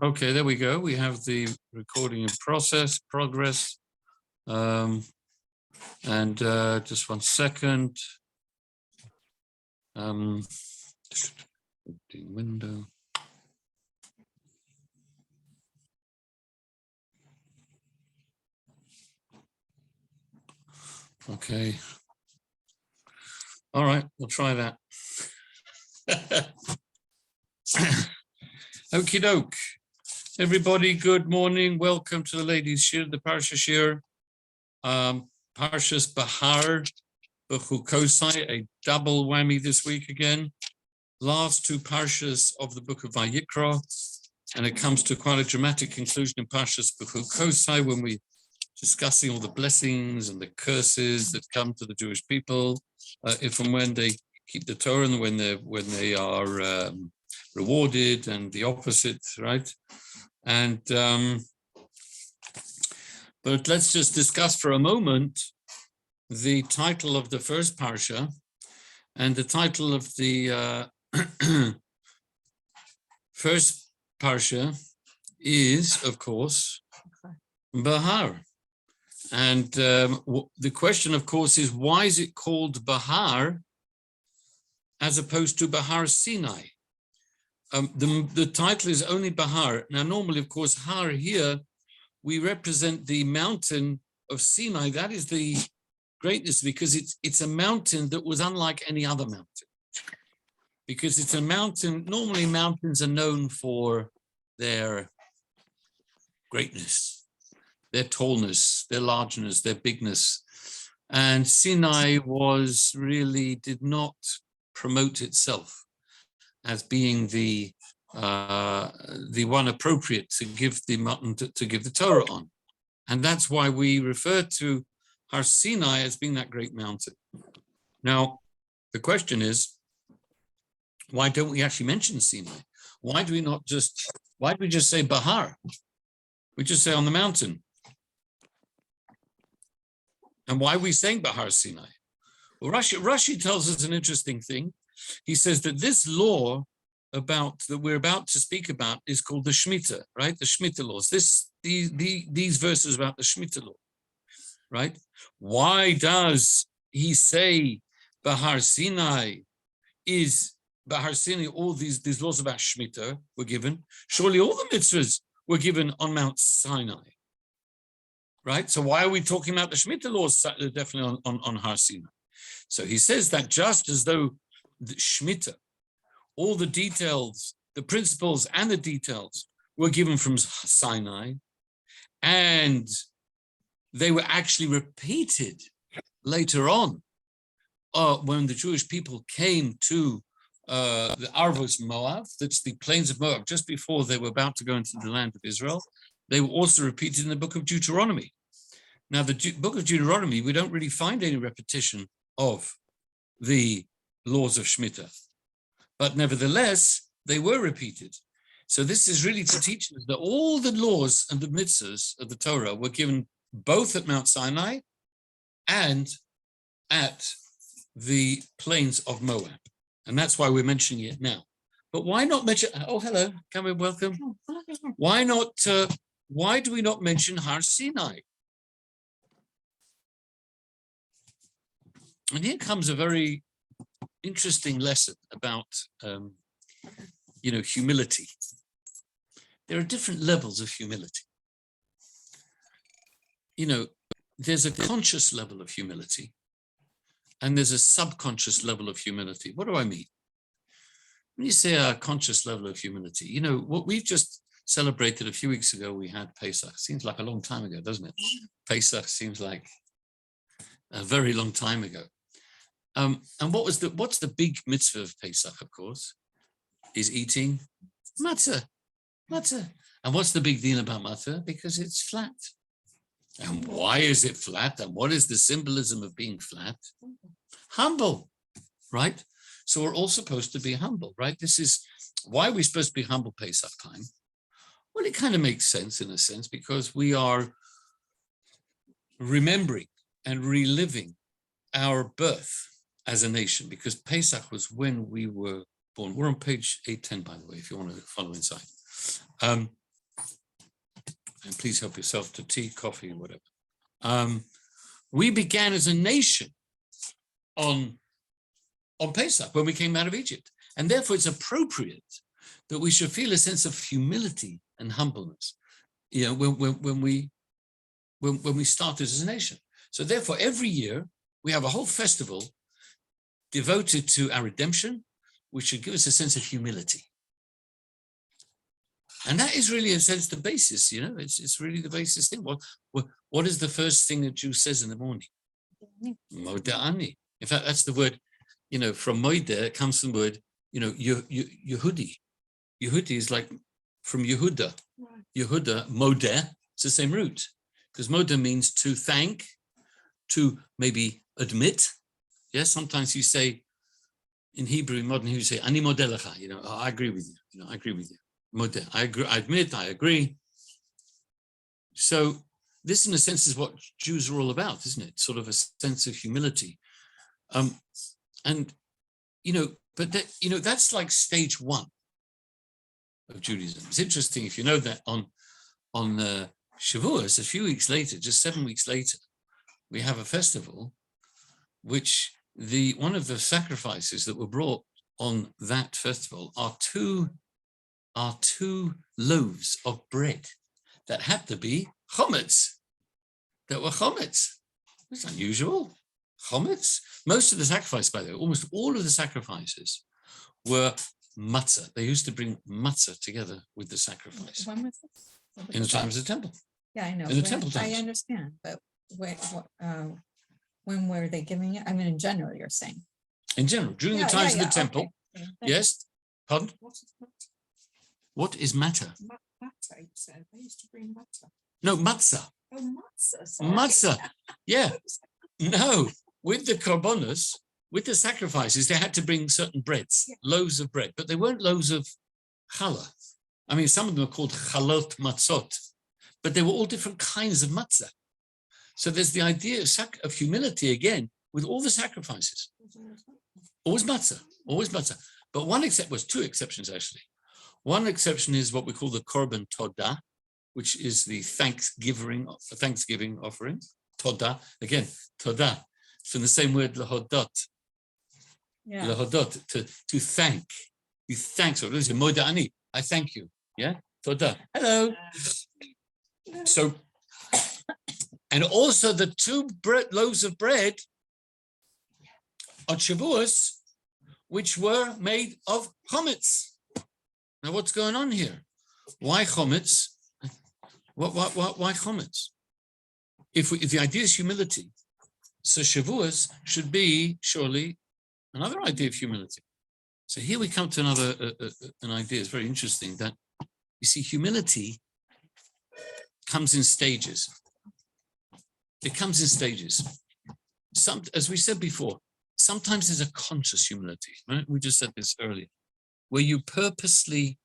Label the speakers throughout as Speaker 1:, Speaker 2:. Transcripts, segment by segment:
Speaker 1: Okay, there we go. We have the recording in progress. And just 1 second. The window. Okay. All right, we'll try that. Okie doke. Everybody, good morning. Welcome to the ladies' Shiur, the Parsha Shiur. Parsha's Behar-Bechukotai, a double whammy this week again. Last two Parshas of the book of Vayikra, and it comes to quite a dramatic conclusion in Parsha's Bechukotai when we're discussing all the blessings and the curses that come to the Jewish people if and when they keep the Torah and when they are rewarded, and the opposite, right? And but let's just discuss for a moment the title of the first parsha, and the title of the first parsha is, of course, Behar. And the question, of course, is why is it called Behar as opposed to Behar Sinai? The title is only Behar. Now, normally, of course, Har here, we represent the mountain of Sinai. That is the greatness, because it's a mountain that was unlike any other mountain. Because it's a mountain, normally mountains are known for their greatness, their tallness, their largeness, their bigness. And Sinai did not promote itself as being the one appropriate to give the mountain to give the Torah on. And that's why we refer to Har Sinai as being that great mountain. Now, the question is, why don't we actually mention Sinai? Why do we just say Behar? We just say on the mountain. And why are we saying Behar Sinai? Well, Rashi tells us an interesting thing. He says that this law that we're about to speak about is called the Shemitah, right? The Shemitah laws. These verses about the Shemitah law, right? Why does he say Behar Sinai? All these laws about Shemitah were given? Surely all the mitzvahs were given on Mount Sinai, right? So why are we talking about the Shemitah laws definitely on Har Sinai? So he says that just as though the Shemitah, all the details, the principles and the details were given from Sinai, and they were actually repeated later on when the Jewish people came to the Arvos Moab, that's the plains of Moab, just before they were about to go into the land of Israel. They were also repeated in the book of Deuteronomy. Now, the book of Deuteronomy, we don't really find any repetition of the laws of Shemitah, but nevertheless, they were repeated. So this is really to teach us that all the laws and the mitzvahs of the Torah were given both at Mount Sinai and at the plains of Moab. And that's why we're mentioning it now. But why not mention, oh, hello, come in, welcome. Why do we not mention Har Sinai? And here comes a very interesting lesson about, humility. There are different levels of humility. There's a conscious level of humility, and there's a subconscious level of humility. What do I mean? When you say a conscious level of humility, what we've just celebrated a few weeks ago, we had Pesach. Seems like a long time ago, doesn't it? Pesach seems like a very long time ago. And what's the big mitzvah of Pesach, of course, is eating matzah. And what's the big deal about matzah? Because it's flat. And why is it flat? And what is the symbolism of being flat? Humble, right? So we're all supposed to be humble, right? This is why we're supposed to be humble Pesach time. Well, it kind of makes sense in a sense, because we are remembering and reliving our birth as a nation, because Pesach was when we were born. We're on page 810, by the way, if you want to follow inside. and please help yourself to tea, coffee, whatever. We began as a nation on Pesach when we came out of Egypt. And therefore it's appropriate that we should feel a sense of humility and humbleness, when we started as a nation. So therefore every year we have a whole festival devoted to our redemption, which should give us a sense of humility. And that is really, in a sense, the basis, it's really the basis thing. What is the first thing a Jew says in the morning? Moda'ani. In fact, that's the word, from Moide, it comes from the word, Yehudi. Yehudi is like from Yehuda. Right. Yehuda, Modeh, it's the same root. Because Modeh means to thank, to maybe admit. Yes, sometimes you say, in Hebrew, modern Hebrew, you say, Ani modelecha, I agree with you, I agree with you. Modeh, I agree, I admit, I agree. So this, in a sense, is what Jews are all about, isn't it? Sort of a sense of humility. But that's like stage one of Judaism. It's interesting, if you know that on Shavuos, a few weeks later, just 7 weeks later, we have a festival, which one of the sacrifices that were brought on that festival are two loaves of bread that had to be chometz, that were chometz. It's unusual. Chometz. Most of the sacrifices, by the way, almost all of the sacrifices were matzah. They used to bring matzah together with the sacrifice.
Speaker 2: When was this?
Speaker 1: In the times of the temple.
Speaker 2: Yeah, I know.
Speaker 1: In the temple times.
Speaker 2: I understand, but when were they giving it? I mean, in general, you're saying.
Speaker 1: In general, during the times of the temple. Okay. Yes. Pardon? What is matter?
Speaker 2: Matzah, you said. They used to bring matzah.
Speaker 1: No, matzah.
Speaker 2: Oh, matzah. Sorry.
Speaker 1: Matzah. Yeah. No, with the korbanos, with the sacrifices, they had to bring certain breads, loaves of bread, but they weren't loaves of challah. I mean, some of them are called chalot matzot, but they were all different kinds of matzah. So there's the idea of humility again with all the sacrifices. Always matzah, always matzah. But two exceptions actually. One exception is what we call the korban todah, which is the Thanksgiving offering. Todah, again, todah, from the same word lahodot. Yeah. Lahodot, to thank. You thank. So listen, moda'ani, I thank you. Yeah, todah. Hello. So, and also the two loaves of bread on Shavuos, which were made of chometz. Now, what's going on here? Why chometz? Why chometz? If the idea is humility, so Shavuos should be surely another idea of humility. So here we come to an idea. It's very interesting that you see humility comes in stages. It comes in stages. As we said before, sometimes there's a conscious humility. Right? We just said this earlier, where you purposely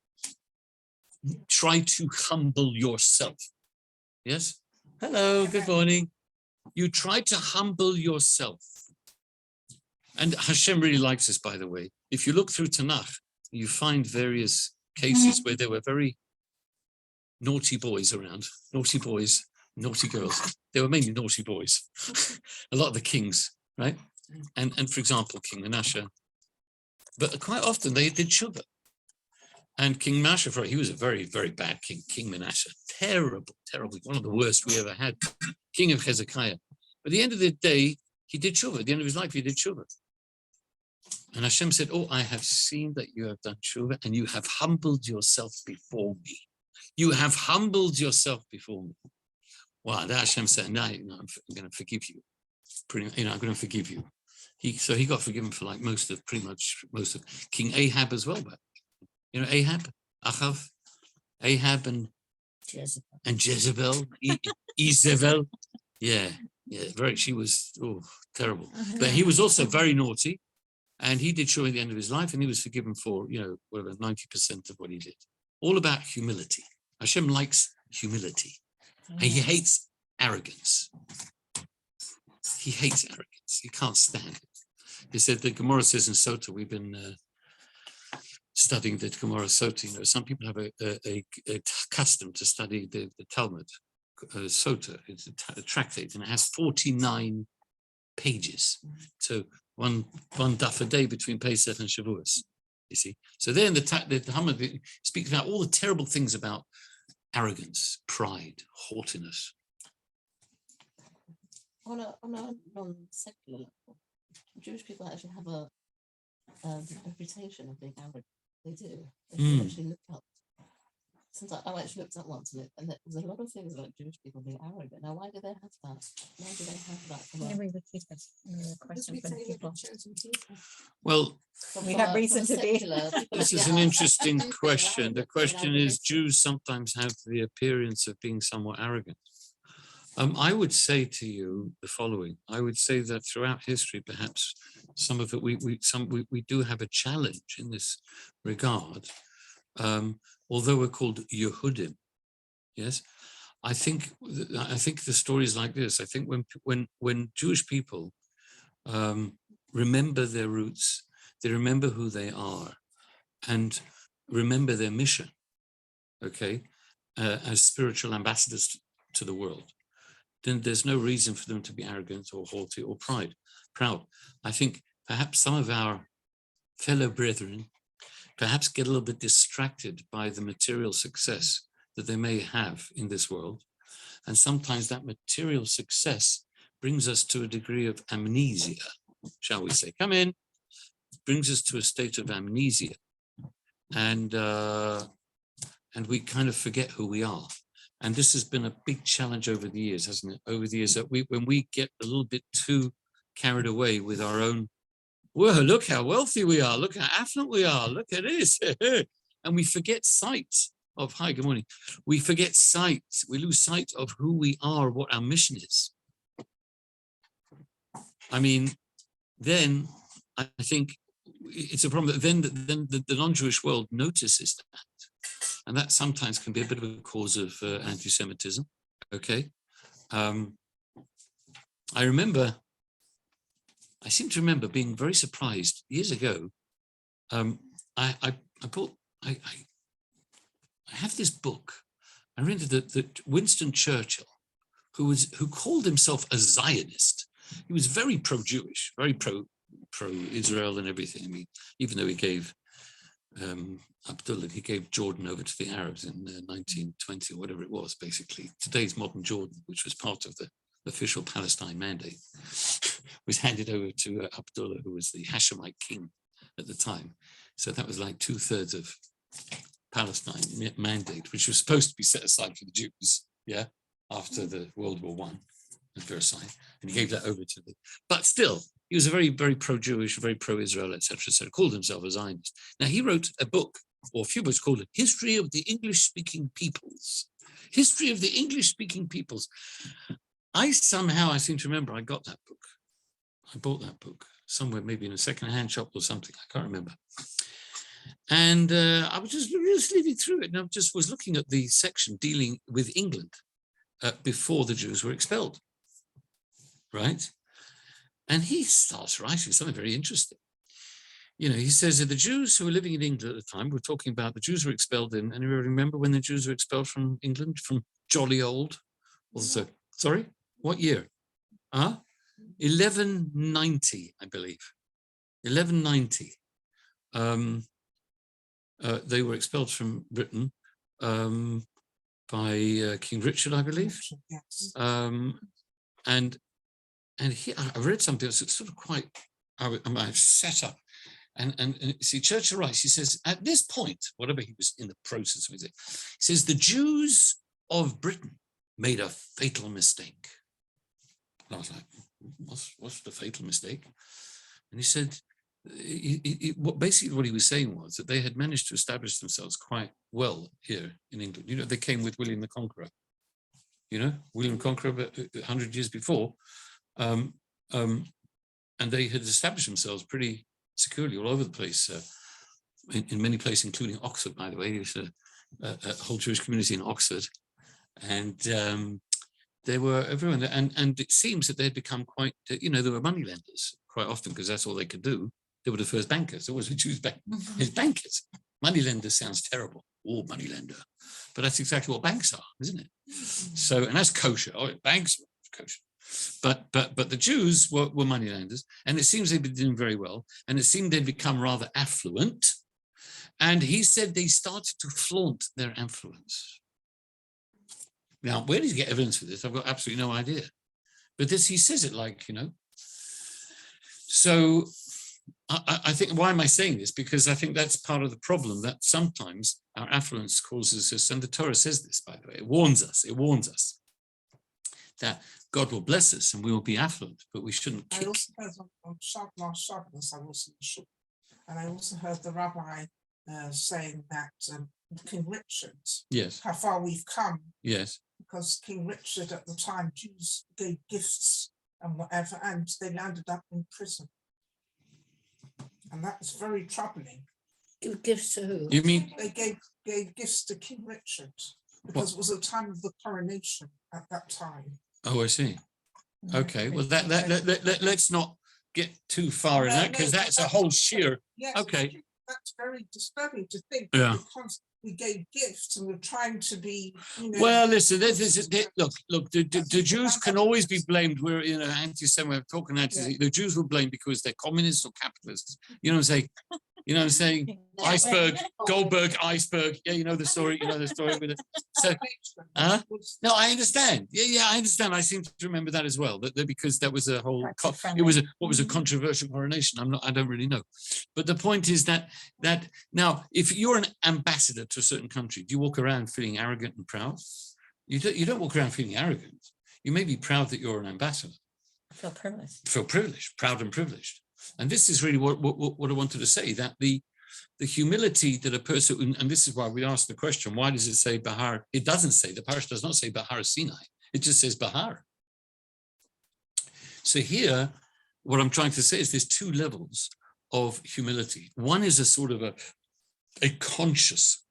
Speaker 1: try to humble yourself. Yes? Hello, good morning. You try to humble yourself. And Hashem really likes this, by the way. If you look through Tanakh, you find various cases where there were very naughty boys around, naughty boys, naughty girls. They were mainly naughty boys. A lot of the kings, right? And for example, King Manasseh. But quite often they did tshuva. And King Manasseh, he was a very, very bad king. King Manasseh, terrible, one of the worst we ever had. King of Hezekiah. But at the end of the day, he did tshuva. At the end of his life, he did tshuva. And Hashem said, oh, I have seen that you have done tshuva and you have humbled yourself before me. You have humbled yourself before me. Wow, that Hashem said, no, I'm going to forgive you. I'm going to forgive you. So he got forgiven for like pretty much most of King Ahab as well. But Ahab, Achav, Ahab and Jezebel, Izebel. Yeah, she was terrible. But he was also very naughty, and he did tshuva at the end of his life, and he was forgiven for 90% of what he did. All about humility. Hashem likes humility, and he hates arrogance. He hates arrogance. He can't stand it. He said, the Gemara says in Sota, we've been studying the Gemara Sota. Some people have a custom to study the Talmud Sota. It's a tractate, and it has 49 pages. So one daf a day between Pesach and Shavuos. You see. So then the Talmud speaks about all the terrible things about arrogance, pride, haughtiness.
Speaker 3: On a non-secular level, Jewish people actually have a reputation of being arrogant. They do. If you actually look up, since I actually looked up once, and there's a lot of things about Jewish people being arrogant. Now, why do they have that? Why do they have that?
Speaker 2: Can we repeat this question for the people?
Speaker 1: Well,
Speaker 2: We have reason to be.
Speaker 1: this is an interesting question. The question is, Jews sometimes have the appearance of being somewhat arrogant. I would say to you the following. I would say that throughout history, perhaps some of it, we do have a challenge in this regard. Although we're called Yehudim, yes, I think the story is like this. I think when Jewish people remember their roots, they remember who they are, and remember their mission. Okay, as spiritual ambassadors to the world, then there's no reason for them to be arrogant or haughty or proud. I think perhaps some of our fellow brethren perhaps get a little bit distracted by the material success that they may have in this world. And sometimes that material success brings us to a degree of amnesia, shall we say. Come in, brings us to a state of amnesia. And we kind of forget who we are. And this has been a big challenge over the years, hasn't it? Over the years, that when we get a little bit too carried away with our own, whoa, look how wealthy we are, look how affluent we are, look at this. And we forget sight of, hi, good morning. We forget sight, we lose sight of who we are, what our mission is. I mean, then I think it's a problem that then the non-Jewish world notices that. And that sometimes can be a bit of a cause of anti-Semitism, okay? I seem to remember being very surprised years ago. I have this book. I read that Winston Churchill, who called himself a Zionist. He was very pro-Jewish, very pro-Israel and everything. I mean, even though he gave Abdullah, he gave Jordan over to the Arabs in 1920 or whatever it was, basically. Today's modern Jordan, which was part of the official Palestine mandate, was handed over to Abdullah, who was the Hashemite king at the time. So that was like 2/3 of Palestine mandate, which was supposed to be set aside for the Jews, yeah, after the World War I at Versailles. And he gave that over to but still, he was a very, very pro-Jewish, very pro-Israel, etc., etc., called himself a Zionist. Now, he wrote a book, or a few books, called History of the English-Speaking Peoples. History of the English-Speaking Peoples. I seem to remember I got that book. I bought that book somewhere, maybe in a second-hand shop or something. I can't remember. And I was just reading through it, and I just was looking at the section dealing with England before the Jews were expelled, right? And he starts writing something very interesting. You know, he says that the Jews who were living in England at the time, we're talking about the Jews were expelled in, and you remember when the Jews were expelled from England, from jolly old, also, sorry, what year? 1190, I believe. 1190. They were expelled from Britain by King Richard, I believe.
Speaker 2: Yes.
Speaker 1: And he, I read something that's sort of quite, I set up. And see, Churchill writes, he says, at this point, whatever he was in the process with it, he says, the Jews of Britain made a fatal mistake. And I was like, what's the fatal mistake? And he said, basically what he was saying was that they had managed to establish themselves quite well here in England. You know, they came with William the Conqueror. You know, William the Conqueror 100 years before. And they had established themselves pretty securely all over the place, in many places, including Oxford, by the way. There's a whole Jewish community in Oxford. And they were everyone. And it seems that they had become quite, you know, they were moneylenders quite often because that's all they could do. They were the first bankers. There was a Jews bankers. Moneylender sounds terrible. Oh, moneylender. But that's exactly what banks are, isn't it? So, and that's kosher. Oh, banks are kosher. But the Jews were moneylenders, and it seems they've been doing very well, and it seemed they'd become rather affluent. And he said they started to flaunt their affluence. Now, where did he get evidence for this? I've got absolutely no idea. But this, he says it like, you know. So I think, why am I saying this? Because I think that's part of the problem, that sometimes our affluence causes us, and the Torah says this, by the way, it warns us that God will bless us and we will be affluent, but we shouldn't kick.
Speaker 4: I also heard on last Shabbos, I was in Shiur, and I also heard the Rabbi saying that King Richard,
Speaker 1: Yes.
Speaker 4: how far we've come.
Speaker 1: Yes.
Speaker 4: Because King Richard at the time, Jews gave gifts and whatever, and they landed up in prison. And that was very troubling.
Speaker 3: Give gifts to who?
Speaker 1: You mean?
Speaker 4: They gave gifts to King Richard because it was the time of the coronation at that time.
Speaker 1: Oh, I see. Okay, well, let's not get too far in that, because that's a whole shiur.
Speaker 4: Yes,
Speaker 1: okay.
Speaker 4: That's very disturbing to think.
Speaker 1: Yeah.
Speaker 4: Because we gave gifts and we're trying to be, you know.
Speaker 1: Well, listen, look, the Jews can always be blamed. We're, you know, anti-Semitic, we're talking anti-Semitic. The Jews were blamed because they're communists or capitalists. You know what I'm saying? You know what I'm saying? Iceberg, Goldberg, iceberg. Yeah, you know the story. You know the story with it. So, no, I understand. Yeah, I understand. I seem to remember that as well. That because that was a whole. It was a controversial coronation. I don't really know. But the point is that now, if you're an ambassador to a certain country, do you walk around feeling arrogant and proud? You don't walk around feeling arrogant. You may be proud that you're an ambassador.
Speaker 2: Feel privileged.
Speaker 1: Feel privileged, proud and privileged. And this is really what I wanted to say, that the humility that a person, and this is why we asked the question, why does it say Behar? It doesn't say, the Parsha does not say Behar Sinai. It just says Behar. So here, what I'm trying to say is there's two levels of humility. One is a sort of a conscious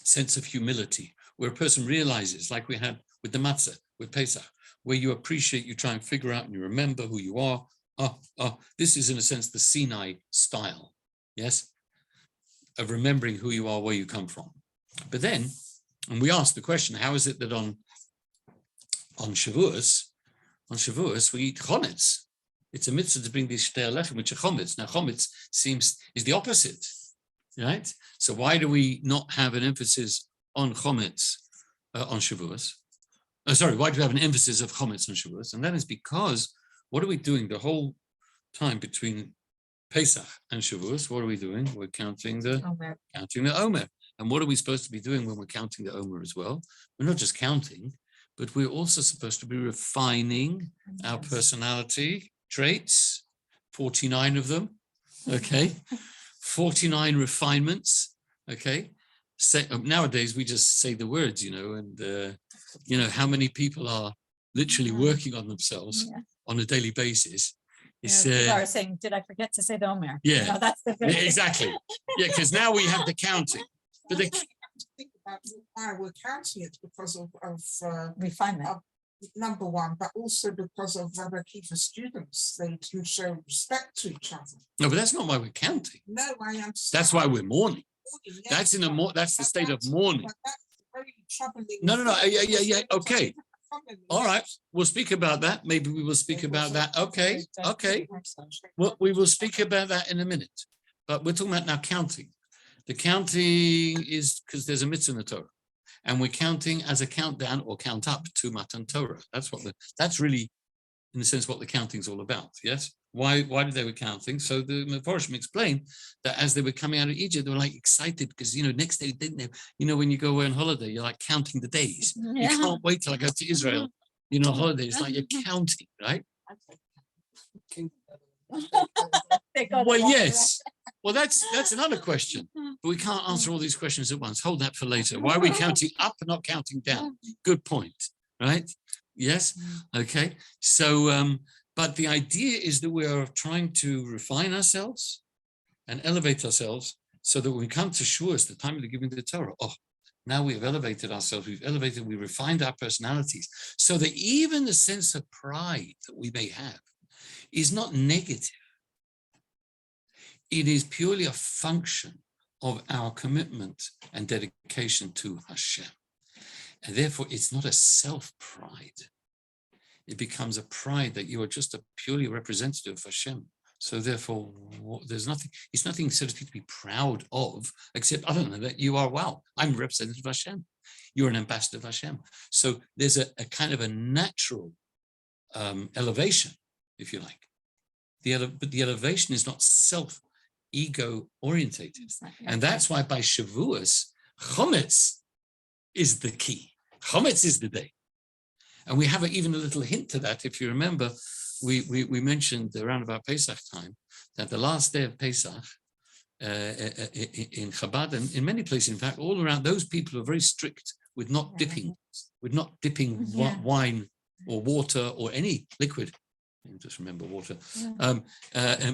Speaker 1: sense of humility, where a person realizes, like we had with the matzah, with Pesach, where you appreciate, you try and figure out and you remember who you are. This is in a sense the Sinai style, yes, of remembering who you are, where you come from. But then, and we asked the question, how is it that on Shavuos we eat chometz? It's a mitzvah to bring these shtei lechem, which are chometz. Now chometz is the opposite, right? So why do we not have an emphasis on chometz on Shavuos? Why do we have an emphasis of chometz on Shavuos? And that is because, what are we doing the whole time between Pesach and Shavuos? What are we doing? We're counting the Omer. And what are we supposed to be doing when we're counting the Omer as well? We're not just counting, but we're also supposed to be refining our personality traits, 49 of them, okay? 49 refinements, okay? Nowadays, we just say the words, you know, and, you know, how many people are literally working on themselves on a daily basis.
Speaker 2: People are saying, did I forget to say the Omer?
Speaker 1: Yeah,
Speaker 2: no, that's the
Speaker 1: exactly. Yeah, because now we have the counting. But
Speaker 4: think about why we're counting it, because of
Speaker 2: refinement.
Speaker 4: Number one, but also because of Rabbi Kiva's students. They can show respect to each other.
Speaker 1: No, but that's not why we're counting.
Speaker 4: No, I understand.
Speaker 1: That's why we're mourning.
Speaker 4: Yes,
Speaker 1: That's the state of mourning.
Speaker 4: But that's very troubling.
Speaker 1: No. Yeah. Okay. All right. We'll speak about that. Maybe we will speak about that. Okay. Well, we will speak about that in a minute. But we're talking about now counting. The counting is because there's a mitzvah in the Torah, and we're counting as a countdown or count up to Matan Torah. That's really, in a sense, what the counting is all about. Yes. Why did they were counting? So the Parsha explained that as they were coming out of Egypt, they were like excited because, you know, next day, didn't they? You know, when you go away on holiday, you're like counting the days. You can't wait till I go to Israel. You know, holiday. It's like you're counting, right? Well, yes. Well, that's another question. But we can't answer all these questions at once. Hold that for later. Why are we counting up and not counting down? Good point, right? Yes. Okay. So, but the idea is that we are trying to refine ourselves and elevate ourselves so that when we come to Shavuos, the time of the giving of the Torah, now we have elevated ourselves, we refined our personalities, so that even the sense of pride that we may have is not negative. It is purely a function of our commitment and dedication to Hashem. And therefore, it's not a self-pride. It becomes a pride that you are just a purely representative of Hashem. So therefore, there's nothing, it's nothing, so to speak, to be proud of, except other than that, you are, wow, I'm a representative of Hashem. You're an ambassador of Hashem. So there's a kind of a natural elevation, if you like. But the elevation is not self-ego orientated. And that's why by Shavuos, Chometz is the key. Chometz is the day. And we have even a little hint to that. If you remember, we mentioned around about Pesach time that the last day of Pesach in Chabad and in many places, in fact, all around, those people are very strict with not dipping wine or water or any liquid. Just remember water.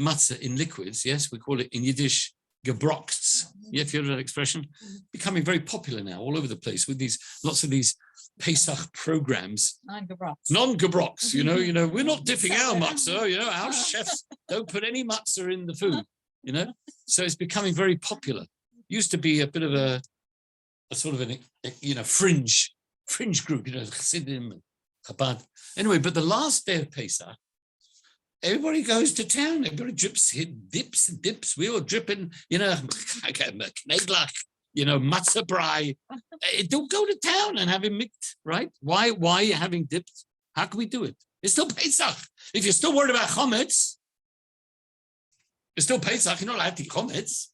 Speaker 1: Matzah in liquids. Yes, we call it in Yiddish gebrochts. Yeah, if you heard that expression, becoming very popular now all over the place with these lots of these Pesach programs. Non-gebrochts. You know, we're not dipping our matzah. You know, our chefs don't put any matzah in the food. You know, so it's becoming very popular. Used to be a bit of a sort of fringe group. You know, Chassidim and Chabad. Anyway, but the last day of Pesach, everybody goes to town. Everybody dips. We all dripping, kneglach, matzah brai. Don't go to town and have it mixed, right? Why having dipped? How can we do it? It's still Pesach. If you're still worried about chometz, it's still Pesach. You're not allowed to eat chometz.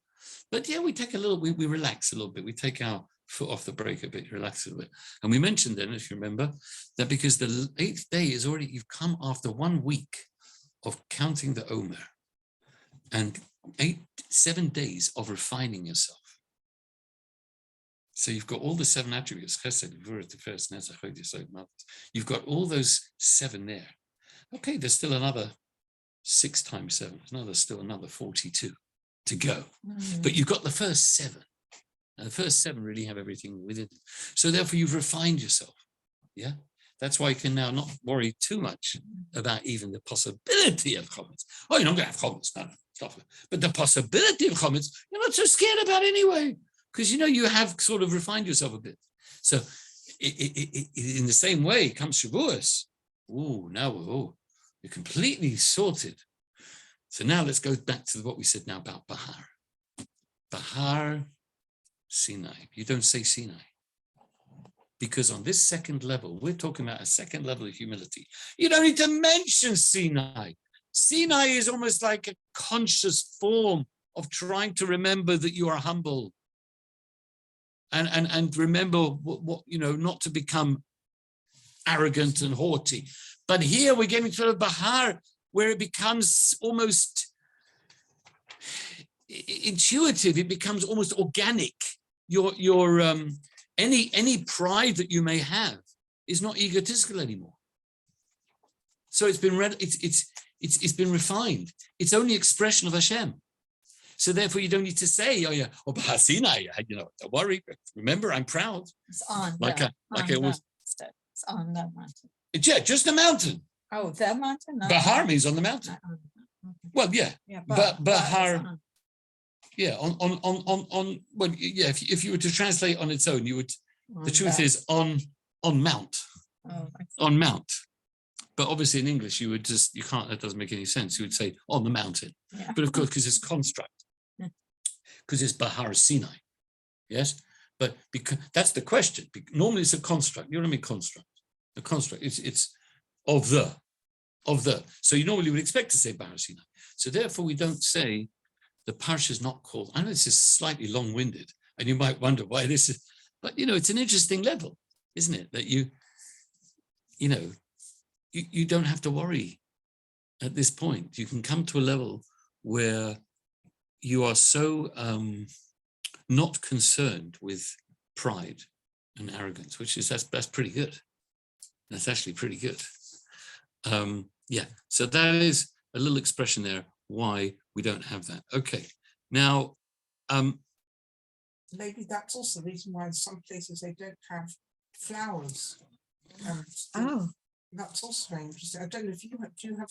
Speaker 1: But yeah, we take a little, we relax a little bit. We take our foot off the brake a bit, relax a little bit. And we mentioned then, if you remember, that because the 8th day is already, you've come after 1 week of counting the Omer and 7 days of refining yourself. So you've got all the 7 attributes. You've got all those 7 there. Okay, there's still another 6 times 7. Still another 42 to go. But you've got the first 7. And the first 7 really have everything within it. So therefore you've refined yourself. Yeah. That's why you can now not worry too much about even the possibility of chometz. Oh, you're not going to have chometz. No, stop it. But the possibility of chometz, you're not so scared about anyway, because you have sort of refined yourself a bit. So in the same way, comes Shavuos. Now you're completely sorted. So now let's go back to what we said now about Behar. Behar Sinai. You don't say Sinai. Because on this second level, we're talking about a second level of humility. You don't need to mention Sinai. Sinai is almost like a conscious form of trying to remember that you are humble. And remember what not to become arrogant and haughty. But here we're getting to the Behar, where it becomes almost intuitive. It becomes almost organic. Any pride that you may have is not egotistical anymore. So it's been it's been refined. It's only expression of Hashem. So therefore, you don't need to say, Behar Sinai, don't worry. Remember, I'm proud.
Speaker 2: It's on.
Speaker 1: It's
Speaker 2: on the mountain.
Speaker 1: Yeah, just a mountain.
Speaker 2: Oh, the mountain.
Speaker 1: Behar means on the mountain. Well, yeah. But Behar. Yeah, if you were to translate on its own, you would. The truth is on mount. On mount. But obviously in English, you can't. That doesn't make any sense. You would say on the mountain. Yeah. But of course, because it's construct. Because it's Behar Sinai. Yes, but because that's the question. Normally it's a construct. You know what I mean? Construct. The construct. It's of the. So you normally would expect to say Behar Sinai. So therefore, we don't say. The Parsha is not called. I know this is slightly long-winded, and you might wonder why this is, but it's an interesting level, isn't it? That you don't have to worry at this point. You can come to a level where you are so not concerned with pride and arrogance, that's pretty good. That's actually pretty good. So that is a little expression there. Why we don't have that. Okay, now
Speaker 4: maybe that's also the reason why in some places they don't have flowers. That's also very interesting. I don't know if do you have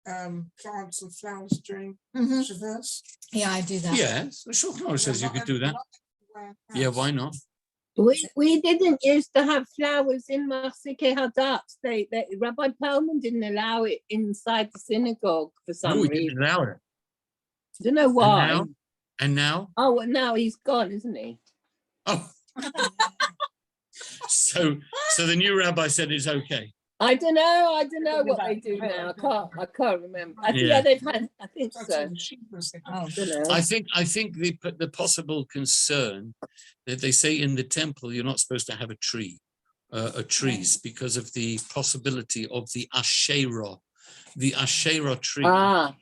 Speaker 4: plants and flowers during
Speaker 2: Mhm.
Speaker 4: Shavuos?
Speaker 2: Yeah, I do that.
Speaker 1: Yes, the Shulchan Aruch says you
Speaker 4: Not
Speaker 1: could do that.
Speaker 4: not everywhere
Speaker 1: Yeah,
Speaker 4: else.
Speaker 1: why not?
Speaker 5: We didn't used to have flowers in Masike Hadat. Rabbi Perlman didn't allow it inside the synagogue for some
Speaker 1: No, we
Speaker 5: reason.
Speaker 1: didn't allow it.
Speaker 5: Don't know why.
Speaker 1: now? And now?
Speaker 5: Oh, well, now he's gone, isn't he?
Speaker 1: Oh, so the new rabbi said it's okay.
Speaker 5: I don't know what
Speaker 2: Goodbye.
Speaker 5: they do now. I can't remember. I think,
Speaker 1: Yeah.
Speaker 5: yeah, they've had. I think
Speaker 4: That's
Speaker 5: so.
Speaker 4: all the shivas they do.
Speaker 2: Oh,
Speaker 5: Don't know.
Speaker 1: I think the possible concern that they say in the temple you're not supposed to have a tree, trees because of the possibility of the Asherah tree.
Speaker 5: Ah,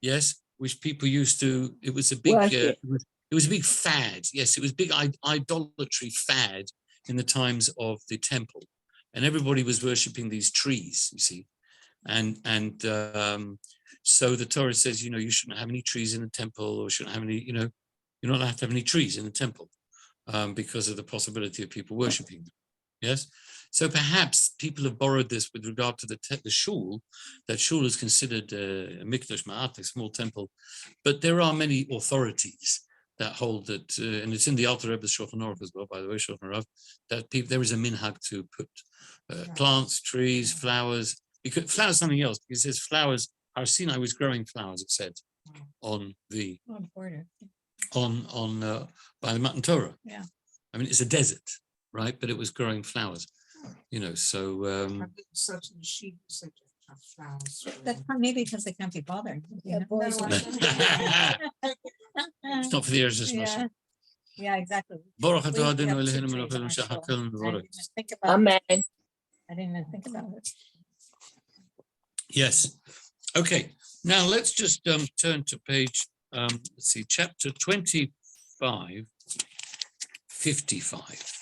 Speaker 1: Yes, which people used to. It was a big.
Speaker 5: worship.
Speaker 1: It was a big fad. Yes, it was a big idolatry fad in the times of the temple, and everybody was worshipping these trees. You see, and so the Torah says, you shouldn't have any trees in the temple, or shouldn't have any. You're not allowed to have any trees in the temple, because of the possibility of people worshipping them. Yes. So perhaps people have borrowed this with regard to the shul, that shul is considered a mikdash ma'at, a small temple, but there are many authorities that hold that, and it's in the Alter Rebbe's Shulchan Aruch as well, by the way, Shulchan Aruch, that there is a minhag to put plants, trees, flowers, because flowers something else, because it says flowers, Har Sinai was growing flowers, it said, on the,
Speaker 2: on the border.
Speaker 1: by the Matan Torah.
Speaker 2: Yeah.
Speaker 1: I mean, it's a desert, right? But it was growing flowers, so.
Speaker 4: I think certain shivas they don't have flowers.
Speaker 2: That's maybe because they can't be bothered.
Speaker 5: Yeah,
Speaker 2: know?
Speaker 5: boys
Speaker 4: No,
Speaker 5: are-
Speaker 1: It's not for the Eretz
Speaker 2: Yeah. Yeah, exactly.
Speaker 1: Baruch
Speaker 2: We
Speaker 1: atah
Speaker 2: have
Speaker 1: Adonai
Speaker 2: two
Speaker 1: Eloheinu
Speaker 2: trees
Speaker 1: melech
Speaker 2: in our
Speaker 1: haolam
Speaker 2: shul.
Speaker 1: shehakol
Speaker 2: I
Speaker 1: v'vorach.
Speaker 2: didn't even think about it.
Speaker 5: Amen.
Speaker 2: I didn't even think about it.
Speaker 1: Yes. Okay. Now let's just turn to page, let's see, chapter 25, 55.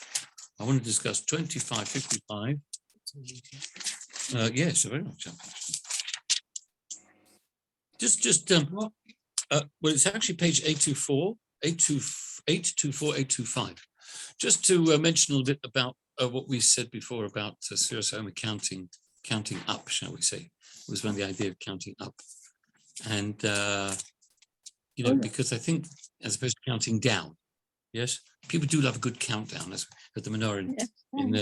Speaker 1: I want to discuss 25, 55. Yes, very much. Well, it's actually page 824, 824, 825. Just to mention a little bit about what we said before about Sfiras HaOmer counting up, shall we say. It was one of the idea of counting up. And, because I think as opposed to counting down, yes, people do love a good countdown, as at the menorah in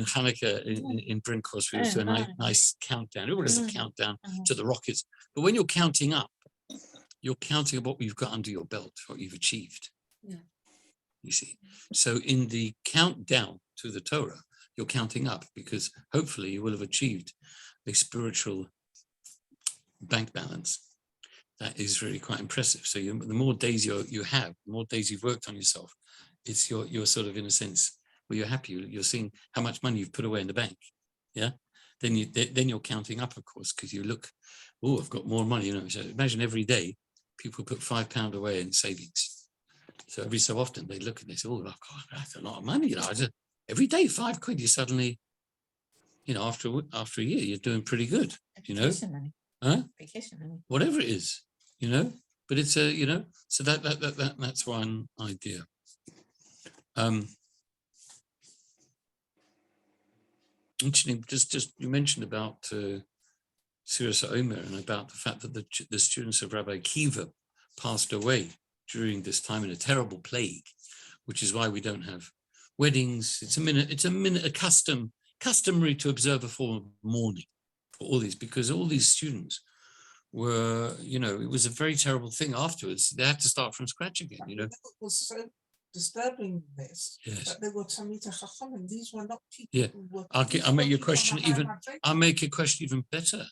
Speaker 1: Hanukkah, in Bryn Course, we always do a nice countdown. Everyone does a countdown to the rockets. But when you're counting up, you're counting up what you've got under your belt, what you've achieved.
Speaker 3: Yeah.
Speaker 1: You see. So in the countdown to the Torah, you're counting up because hopefully you will have achieved a spiritual bank balance that is really quite impressive. So the more days you have, the more days you've worked on yourself, it's you're sort of in a sense where you're happy. You're seeing how much money you've put away in the bank. Yeah. Then you're counting up, of course, because you look, oh, I've got more money. So imagine every day people put £5 away in savings. So every so often they look and they say, oh, God, that's a lot of money. Every day £5, you suddenly, after a year, you're doing pretty good.
Speaker 2: Vacation money.
Speaker 1: Huh?
Speaker 2: Vacation money.
Speaker 1: Whatever it is, but it's so that's one idea. Actually, just you mentioned about Sfiras HaOmer and about the fact that the students of Rabbi Akiva passed away during this time in a terrible plague, which is why we don't have weddings. It's customary to observe a form of mourning for all these, because all these students were, it was a very terrible thing afterwards. They had to start from scratch again,
Speaker 4: It was so disturbing this,
Speaker 1: Yes.
Speaker 4: that they were Talmidei Chachamim. These were not people
Speaker 1: Yeah.
Speaker 4: who were.
Speaker 1: I'll make your question I'll
Speaker 4: make.
Speaker 1: make your question even better,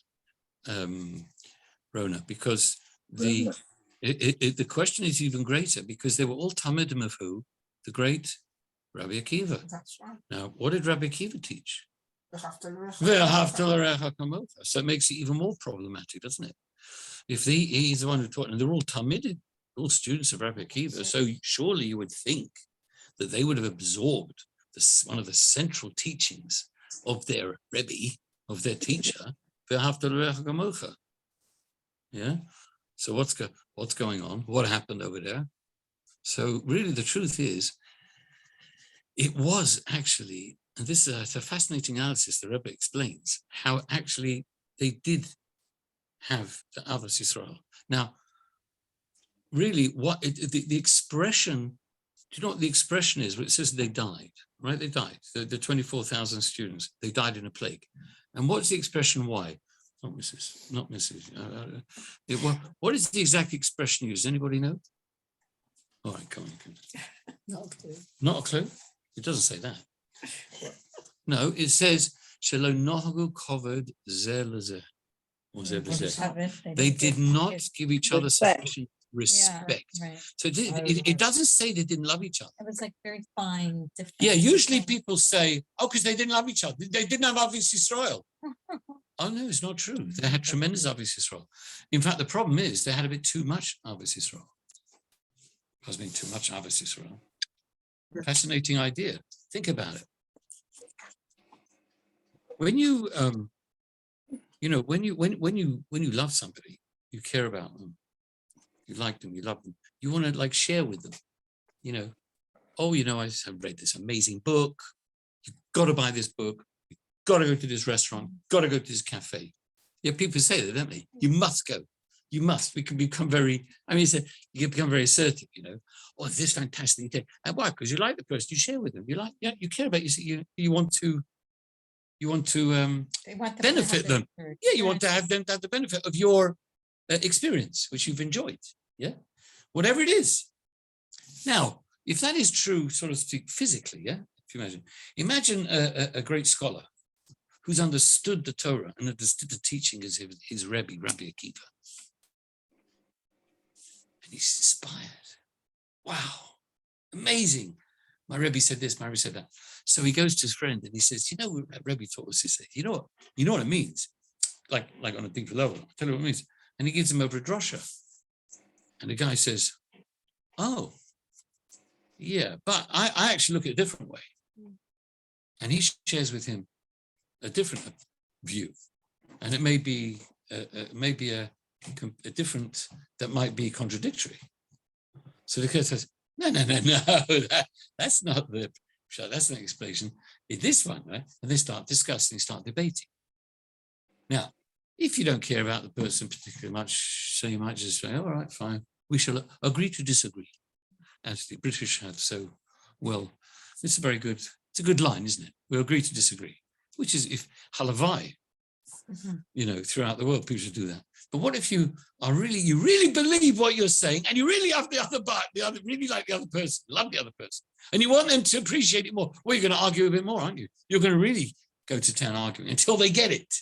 Speaker 1: Rona, because the question is even greater, because they were all Talmidim of who? The great Rabbi Akiva.
Speaker 4: That's right.
Speaker 1: Now, what did Rabbi Akiva teach?
Speaker 4: V'ahavta
Speaker 1: l'recha kamocha. So it makes it even more problematic, doesn't it? If he's the one who taught, and they're all Talmidim, all students of Rabbi Akiva, so surely you would think that they would have absorbed one of the central teachings of their Rebbe, of their teacher, v'ahavta l'recha kamocha. Yeah. So what's going on? What happened over there? So really, the truth is, it was actually, and this is a fascinating analysis. The Rebbe explains how actually they did have the Avos Yisrael. Now, really, what the expression, do you know what the expression is? Well, it says they died, right? They died. The 24,000 students, they died in a plague. And what's the expression why? Not Mrs. What is the exact expression used? Anybody know? All right, come on.
Speaker 3: Not a clue.
Speaker 1: Not a clue? It doesn't say that. No, it says, Shelo nohagu kovod zeh lezeh, or zeh b'zeh. They did not give each other
Speaker 5: Respect.
Speaker 1: sufficient respect.
Speaker 2: Right.
Speaker 1: So it doesn't say they didn't love each other.
Speaker 2: It was like very fine.
Speaker 1: Yeah,
Speaker 2: difference.
Speaker 1: usually people say, oh, because they didn't love each other. They didn't have Avos Yisrael. Oh, no, it's not true. They had tremendous Avos Yisrael. In fact, the problem is they had a bit too much Avos Yisrael. Has been too much Avos Yisrael. Fascinating idea. Think about it. When you, when you love somebody, you care about them, you like them, you love them, you want to like share with them, I have read this amazing book. You've got to buy this book. You've got to go to this restaurant. Got to go to this cafe. Yeah, people say that, don't they? You must go. You must. We can become very. You can become very assertive. Oh, this fantastic day. And why? Because you like the person. You share with them. You like. Yeah, you care about. You want to. You want to
Speaker 2: They want them to
Speaker 1: benefit
Speaker 2: have
Speaker 1: them.
Speaker 2: their
Speaker 1: Yeah, you want to have
Speaker 2: experiences.
Speaker 1: them to have the benefit of your experience, which you've enjoyed. Yeah, whatever it is. Now, if that is true, sort of speak physically, yeah. If you imagine a great scholar who's understood the Torah and understood the teaching as his Rabbi Akiva, and he's inspired. Wow, amazing. My Rebbe said this, my Rebbe said that. So he goes to his friend and he says, Rebbe taught us this. You know what it means? Like on a deeper level, I'll tell you what it means. And he gives him over a drosha. And the guy says, oh, yeah, but I actually look at it a different way. And he shares with him a different view. And it may be a different, that might be contradictory. So the guy says, no, that's not the explanation. It's this one, right? And they start discussing, start debating. Now, if you don't care about the person particularly much, so you might just say, all right, fine, we shall agree to disagree. As the British have so well, it's a good line, isn't it? We'll agree to disagree, which is if halavai, throughout the world, people should do that. But what if you really believe what you're saying and you really have really like the other person, love the other person, and you want them to appreciate it more? Well, you're going to argue a bit more, aren't you? You're going to really go to town arguing until they get it.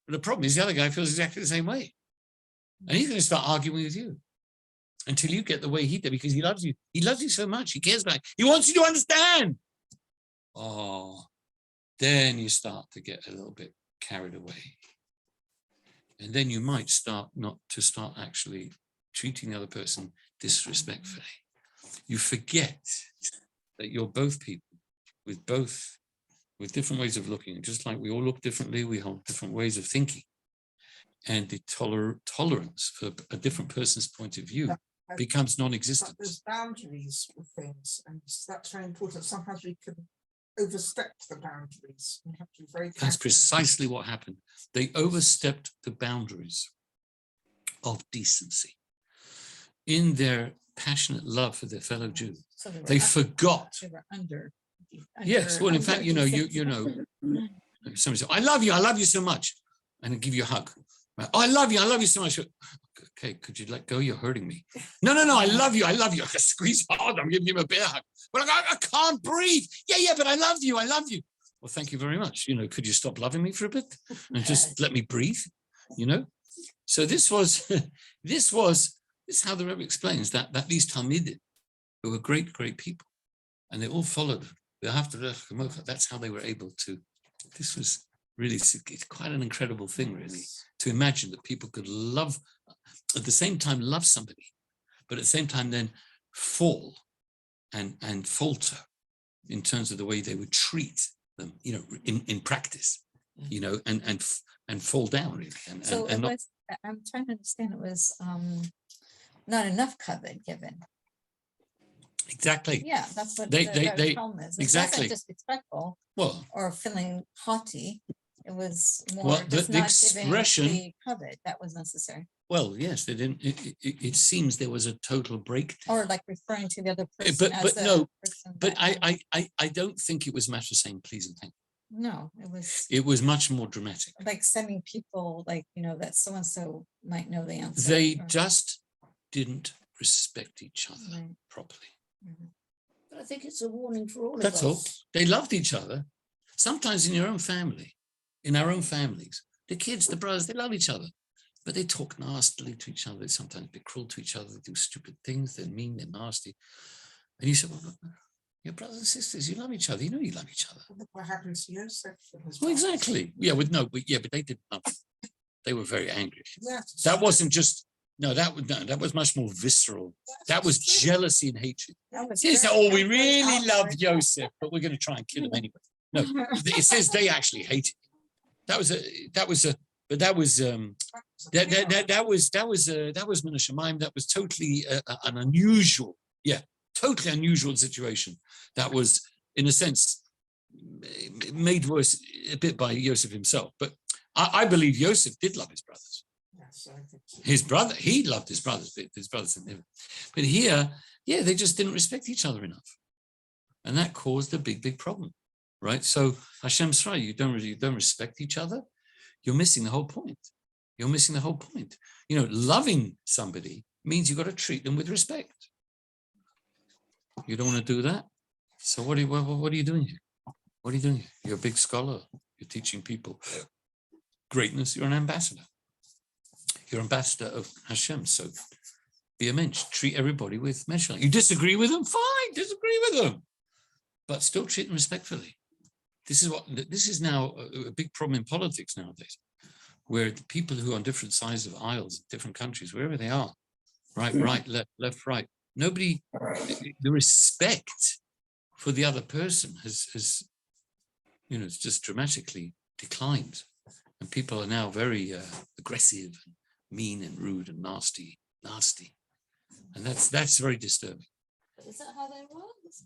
Speaker 1: But the problem is the other guy feels exactly the same way. And he's going to start arguing with you until you get the way he did, because he loves you. He loves you so much. He cares about you. He wants you to understand. Oh, then you start to get a little bit carried away. And then you might start actually treating the other person disrespectfully. You forget that you're both people with different ways of looking. Just like we all look differently, we hold different ways of thinking. And the tolerance for a different person's point of view becomes non-existent.
Speaker 4: But there's boundaries with things, and that's very important. Sometimes we can overstep the boundaries. We have to be very careful.
Speaker 1: That's precisely what happened. They overstepped the boundaries of decency in their passionate love for their fellow Jew.
Speaker 2: So
Speaker 1: They forgot.
Speaker 2: They were under.
Speaker 1: Yes, well, in fact, somebody said, I love you so much, and I give you a hug. Right? Oh, I love you so much. Okay, could you let go? You're hurting me. No, I love you. I can squeeze hard. I'm giving you a bear hug. But I can't breathe. Yeah, but I love you. Well, thank you very much. Could you stop loving me for a bit and just let me breathe? So this is how the Rebbe explains that these Talmidim, who were great people, and they all followed. That's how they were able to. This was really, it's quite an incredible thing, really, to imagine that people could love, at the same time love somebody, but at the same time then fall and falter in terms of the way they would treat them, in practice, and fall down, really.
Speaker 2: So it was, I'm trying to understand, it was not enough covet given.
Speaker 1: Exactly.
Speaker 2: Yeah, that's what
Speaker 1: They
Speaker 2: the problem is. It
Speaker 1: exactly.
Speaker 2: wasn't disrespectful
Speaker 1: Well,
Speaker 2: or feeling haughty. It was more
Speaker 1: Well,
Speaker 2: just
Speaker 1: the
Speaker 2: not giving
Speaker 1: expression-
Speaker 2: the covet. That was necessary.
Speaker 1: Well, yes, they didn't. It seems there was a total breakdown.
Speaker 2: Or like referring to the other person
Speaker 1: But-
Speaker 2: as
Speaker 1: but
Speaker 2: the
Speaker 1: no,
Speaker 2: person
Speaker 1: But
Speaker 2: that,
Speaker 1: I don't think it was a matter of saying please and thank
Speaker 2: no, it was
Speaker 1: you. It was much more dramatic.
Speaker 2: like sending people like, that so-and-so might know the answer.
Speaker 1: They
Speaker 2: or-
Speaker 1: just didn't respect each other
Speaker 2: Right.
Speaker 1: properly.
Speaker 2: Mhm.
Speaker 3: But I think it's a warning for all
Speaker 1: That's
Speaker 3: of
Speaker 1: all.
Speaker 3: us.
Speaker 1: They loved each other. Sometimes in your own family, in our own families, the kids, the brothers, they love each other, but they talk nastily to each other. They sometimes be cruel to each other. They do stupid things. They're mean. They're nasty. And you say, well, your brothers and sisters, you love each other. You know you love each other.
Speaker 4: Look what happened to Joseph. and his
Speaker 1: Well,
Speaker 4: brothers.
Speaker 1: exactly. Yeah, but they didn't love him. They were very angry.
Speaker 4: That's
Speaker 1: That
Speaker 4: true.
Speaker 1: wasn't just that was much more visceral. That was jealousy and hatred.
Speaker 2: That was
Speaker 1: It says,
Speaker 2: very-
Speaker 1: oh, we
Speaker 2: that was very
Speaker 1: really love
Speaker 2: outward.
Speaker 1: Joseph, but we're going to try and kill him anyway. No, it says they actually hated him. That was Min Hashemayim. That was totally an unusual, totally unusual situation. That was, in a sense, made worse a bit by Joseph himself. But I believe Joseph did love his brothers.
Speaker 4: Yes, I think so.
Speaker 1: His brother, he loved his brothers, but his brothers didn't. But here, they just didn't respect each other enough, and that caused a big problem, right? So Hashem's right. You don't respect each other. You're missing the whole point. You're missing the whole point. Loving somebody means you've got to treat them with respect. You don't want to do that. So what are you doing here? What are you doing here? You're a big scholar. You're teaching people greatness. You're an ambassador. You're ambassador of Hashem. So be a mensch. Treat everybody with mensch. You disagree with them? Fine, disagree with them. But still treat them respectfully. This is now a big problem in politics nowadays, where the people who are on different sides of aisles, different countries, wherever they are, right, left, right, nobody, the respect for the other person has it's just dramatically declined. And people are now very aggressive, and mean and rude and nasty. And that's very disturbing.
Speaker 3: But is that how they were? This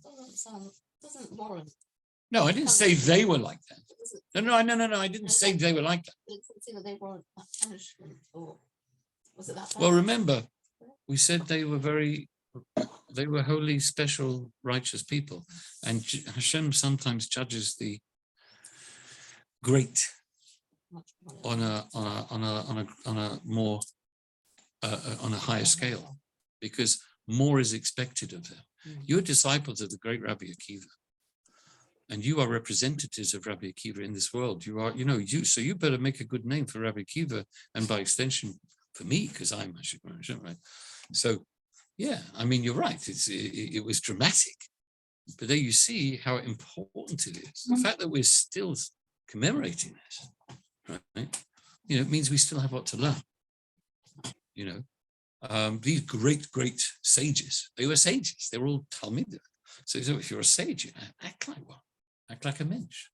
Speaker 3: doesn't warrant.
Speaker 1: No, I didn't say they were like that.
Speaker 3: It doesn't,
Speaker 1: No, I didn't say they were like that.
Speaker 3: it doesn't seem that they warrant a punishment, or was it that bad?
Speaker 1: Well, remember, we said they were holy, special, righteous people. And Hashem sometimes judges the great
Speaker 3: Much more.
Speaker 1: on a more on a higher scale, because more is expected of them. You're disciples of the great Rabbi Akiva, and you are representatives of Rabbi Akiva in this world. You are, so you better make a good name for Rabbi Akiva, and by extension for me, because I'm Hashem, right? So, I mean, you're right. It was dramatic, but there you see how important it is. The fact that we're still commemorating this, right? It means we still have what to learn. These great sages, they were sages. They were all Talmudic. So if you're a sage, you act like one, act like a mensch,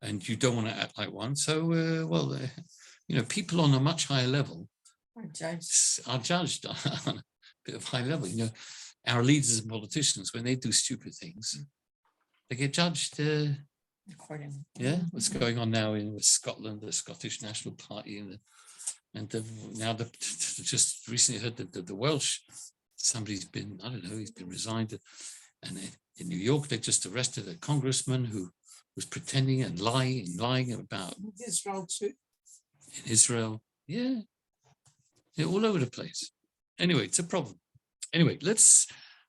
Speaker 1: and you don't want to act like one. So, people on a much higher level
Speaker 2: Or judge.
Speaker 1: are judged on a bit of high level. Our leaders and politicians, when they do stupid things, they get judged.
Speaker 2: Accordingly.
Speaker 1: What's going on now in Scotland, the Scottish National Party, now just recently heard that the Welsh, somebody's been, I don't know, he's been resigned, and in New York they just arrested a congressman who was pretending and lying about
Speaker 4: Israel too.
Speaker 1: in Israel. All over the place. Anyway, it's a problem. Anyway, let's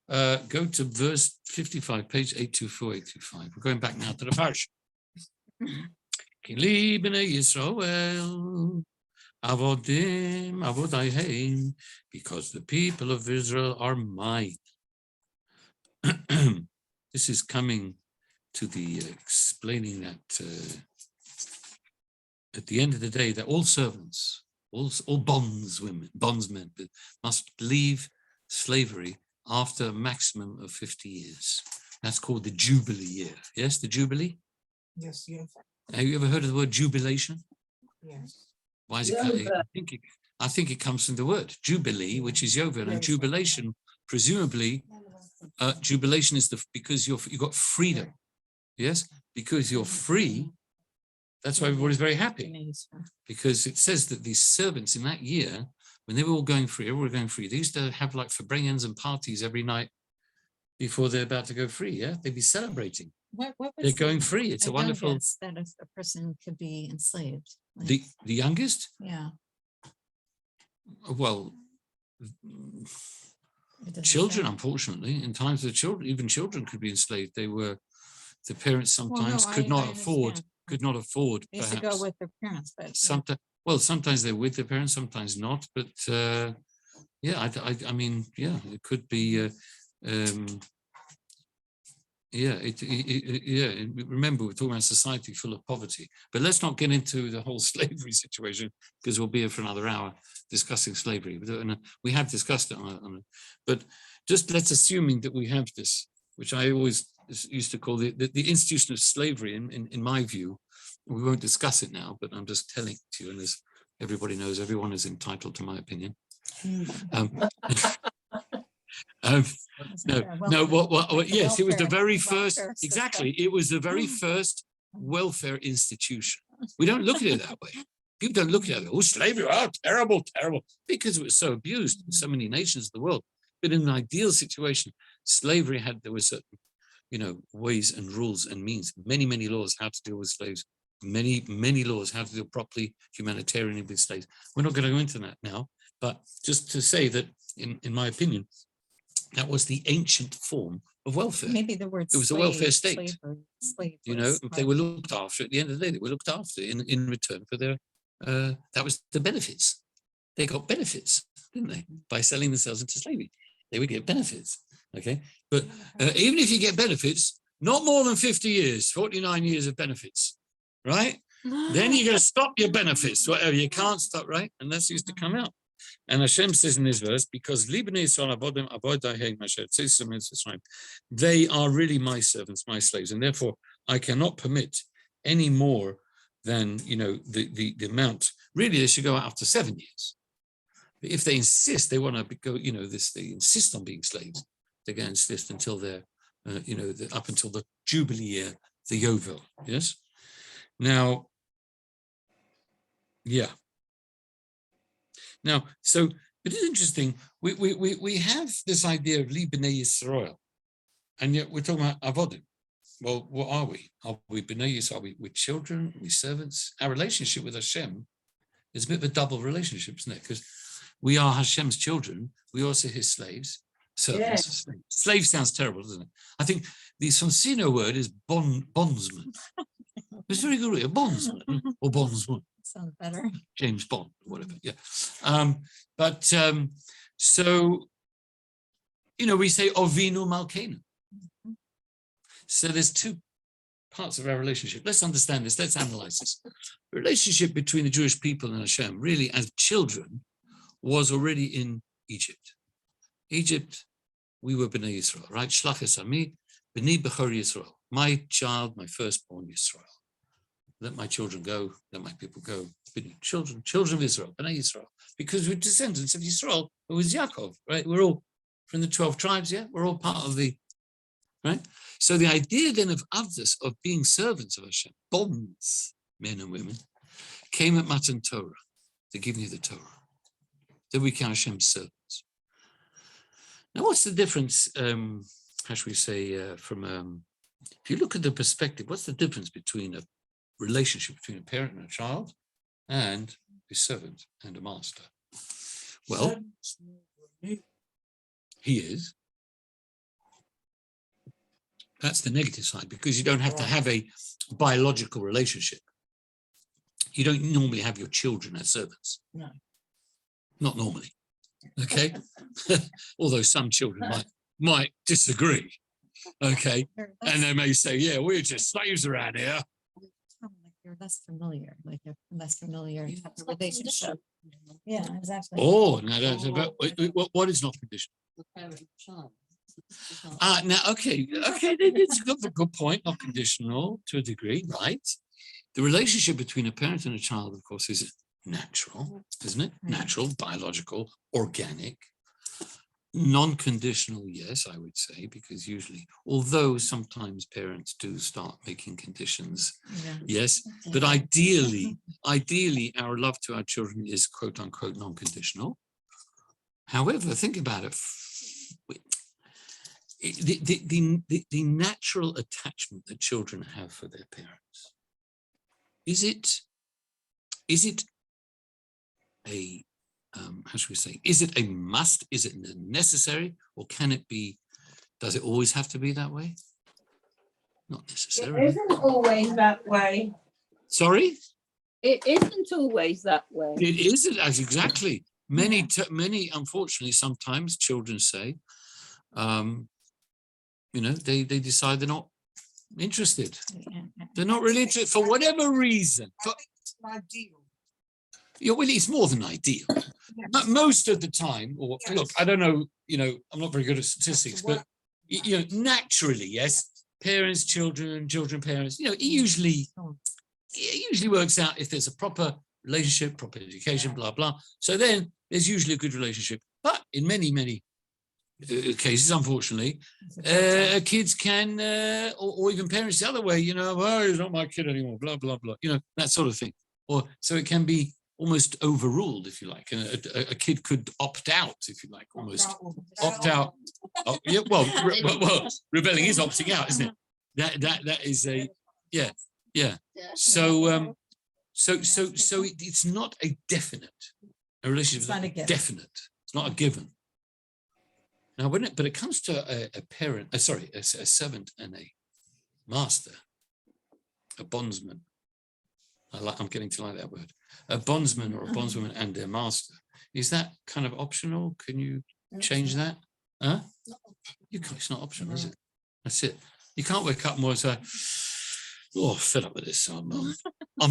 Speaker 1: go to verse 55, page 824, 825. We're going back now to the Parsha. Kili b'nei Yisrael, avodim avodayim, because the people of Israel are mine. This is coming to the explaining that at the end of the day, that all servants, all bondsmen must leave slavery after a maximum of 50 years. That's called the Jubilee year. Yes, the Jubilee?
Speaker 4: Yes,
Speaker 1: Have you ever heard of the word jubilation?
Speaker 4: yes.
Speaker 1: Why is it? I think it comes from the word Jubilee, which is Yovel, and jubilation, presumably, jubilation is because you got freedom. Yes, because you're free That's why everybody's very happy,
Speaker 2: Amazing.
Speaker 1: because it says that these servants in that year, when they were all going free, everyone were going free, they used to have like Farbrengens and parties every night before they're about to go free. Yeah, they'd be celebrating.
Speaker 2: What
Speaker 1: They're
Speaker 2: was
Speaker 1: going free. It's
Speaker 2: the
Speaker 1: a wonderful.
Speaker 2: youngest that a person could be enslaved? Like,
Speaker 1: The youngest,
Speaker 2: yeah.
Speaker 1: well,
Speaker 2: it doesn't
Speaker 1: children,
Speaker 2: say.
Speaker 1: unfortunately, in times of children, even children could be enslaved. They were, the parents
Speaker 2: Well, no,
Speaker 1: sometimes could not
Speaker 2: I
Speaker 1: afford,
Speaker 2: understand. They used to go
Speaker 1: perhaps.
Speaker 2: with their parents, but
Speaker 1: Sometimes, well, sometimes they're with their parents, sometimes not. But yeah, I mean, yeah, it could be. Yeah, remember, we're talking about a society full of poverty, but let's not get into the whole slavery situation, because we'll be here for another hour discussing slavery. We have discussed it but just let's assuming that we have this, which I always used to call the institution of slavery. In my view, we won't discuss it now, but I'm just telling it to you, and as everybody knows, everyone is entitled to my opinion. Yes, it was the very first, exactly, it was the very first welfare institution. We don't look at it that way. People don't look at it, oh, slavery, oh, terrible, terrible, because it was so abused in so many nations of the world. But in an ideal situation, slavery there were certain, ways and rules and means, many laws how to deal with slaves, many laws how to deal properly, humanitarian with slaves. We're not going to go into that now, but just to say that, in my opinion, that was the ancient form of welfare.
Speaker 2: maybe the word
Speaker 1: It was a welfare state.
Speaker 2: Slave
Speaker 1: They were looked after. At the end of the day, they were looked after in return for their, that was the benefits. They got benefits, didn't they? By selling themselves into slavery. They would get benefits, okay? But even if you get benefits, not more than 50 years, 49 years of benefits, right? Then you're going to stop your benefits, whatever. You can't stop, right? And that's used to come out. And Hashem says in this verse, because they are really my servants, my slaves, and therefore I cannot permit any more than the amount. Really, they should go out after 7 years. But if they insist, they want to go, they insist on being slaves, they're going to insist until they're, up until the Jubilee year, the Yovel. Yes. Now, yeah. Now, so it is interesting. We have this idea of Li B'nai Yisrael, and yet we're talking about Avodim. Well, what are we? Are we B'nai Yisrael? Are we children? Are we servants? Our relationship with Hashem is a bit of a double relationship, isn't it? Because we are Hashem's children. We also His slaves, servants. Yeah. Slave sounds terrible, doesn't it? I think the Sonsino word is bondsman. It's very good, a bondsman or bondswoman.
Speaker 2: Sounds better.
Speaker 1: James Bond, whatever. Yeah. So, we say Ovinu Malkeinu. So there's two parts of our relationship. Let's understand this. Let's analyze this. The relationship between the Jewish people and Hashem, really as children, was already in Egypt. Egypt, we were B'nai Yisrael, right? Shlachas Ami, B'nai Bechor Yisrael. My child, my firstborn Yisrael. Let my children go, let my people go. Children of Israel, B'nai Yisrael. Because we're descendants of Yisrael, who was Yaakov, right? We're all from the 12 tribes, yeah? We're all part of the, right? So the idea then of Avdus, of being servants of Hashem, bonds, men and women, came at Matan Torah, to give you the Torah. Then we count Hashem's servants. Now, what's the difference, how should we say, from, if you look at the perspective, what's the difference between a relationship between a parent and a child and a servant and a master? Well, he is. That's the negative side, because you don't have to have a biological relationship. You don't normally have your children as servants.
Speaker 2: No.
Speaker 1: Not normally. Okay. Although some children might disagree. Okay. And they may say, yeah, we're just slaves around here.
Speaker 2: You're less familiar, like you're less familiar type of relationship. Yeah, exactly.
Speaker 1: Oh, now that's about what is not conditional?
Speaker 3: The parent and child.
Speaker 1: Now, okay, it's a good point. Not conditional to a degree, right? The relationship between a parent and a child, of course, is natural, isn't it?
Speaker 2: Right.
Speaker 1: Natural, biological, organic. Non-conditional, yes, I would say, because usually, although sometimes parents do start making conditions,
Speaker 2: Yeah.
Speaker 1: yes, but ideally, our love to our children is quote unquote non-conditional. However, think about it. The natural attachment that children have for their parents, is it a how should we say, is it a must, is it necessary, or can it be, does it always have to be that way? Not
Speaker 5: It
Speaker 1: necessarily.
Speaker 5: isn't always that way.
Speaker 1: Sorry?
Speaker 5: It isn't always that way.
Speaker 1: It isn't, as exactly. Many, unfortunately, sometimes children say, they decide they're not interested. They're not really interested for whatever reason.
Speaker 4: I think it's an ideal.
Speaker 1: Yeah, well, it's more than ideal.
Speaker 4: Yes.
Speaker 1: But most of the time, or
Speaker 4: Yes.
Speaker 1: look, I don't know, I'm not very good at statistics, but naturally, yes, parents, children, parents, it usually works out if there's a proper relationship, proper education, blah, blah. So then there's usually a good relationship. But in many, many cases, unfortunately, kids can, or even parents the other way, oh, he's not my kid anymore, blah, blah, blah, that sort of thing. Or so it can be almost overruled, if you like. And a kid could opt out, if you like, almost opt out. Oh, yeah, well, rebelling is opting out, isn't it? That is a yeah. So it's not a definite. A relationship is not a definite. It's not a given. Now, but it comes to a parent, a servant and a master, a bondsman. I'm getting to like that word. A bondsman or a bondswoman and their master. Is that kind of optional? Can you change that? Huh? It's not optional, is it? That's it. You can't wake up more and say, oh, fed up with this. I'm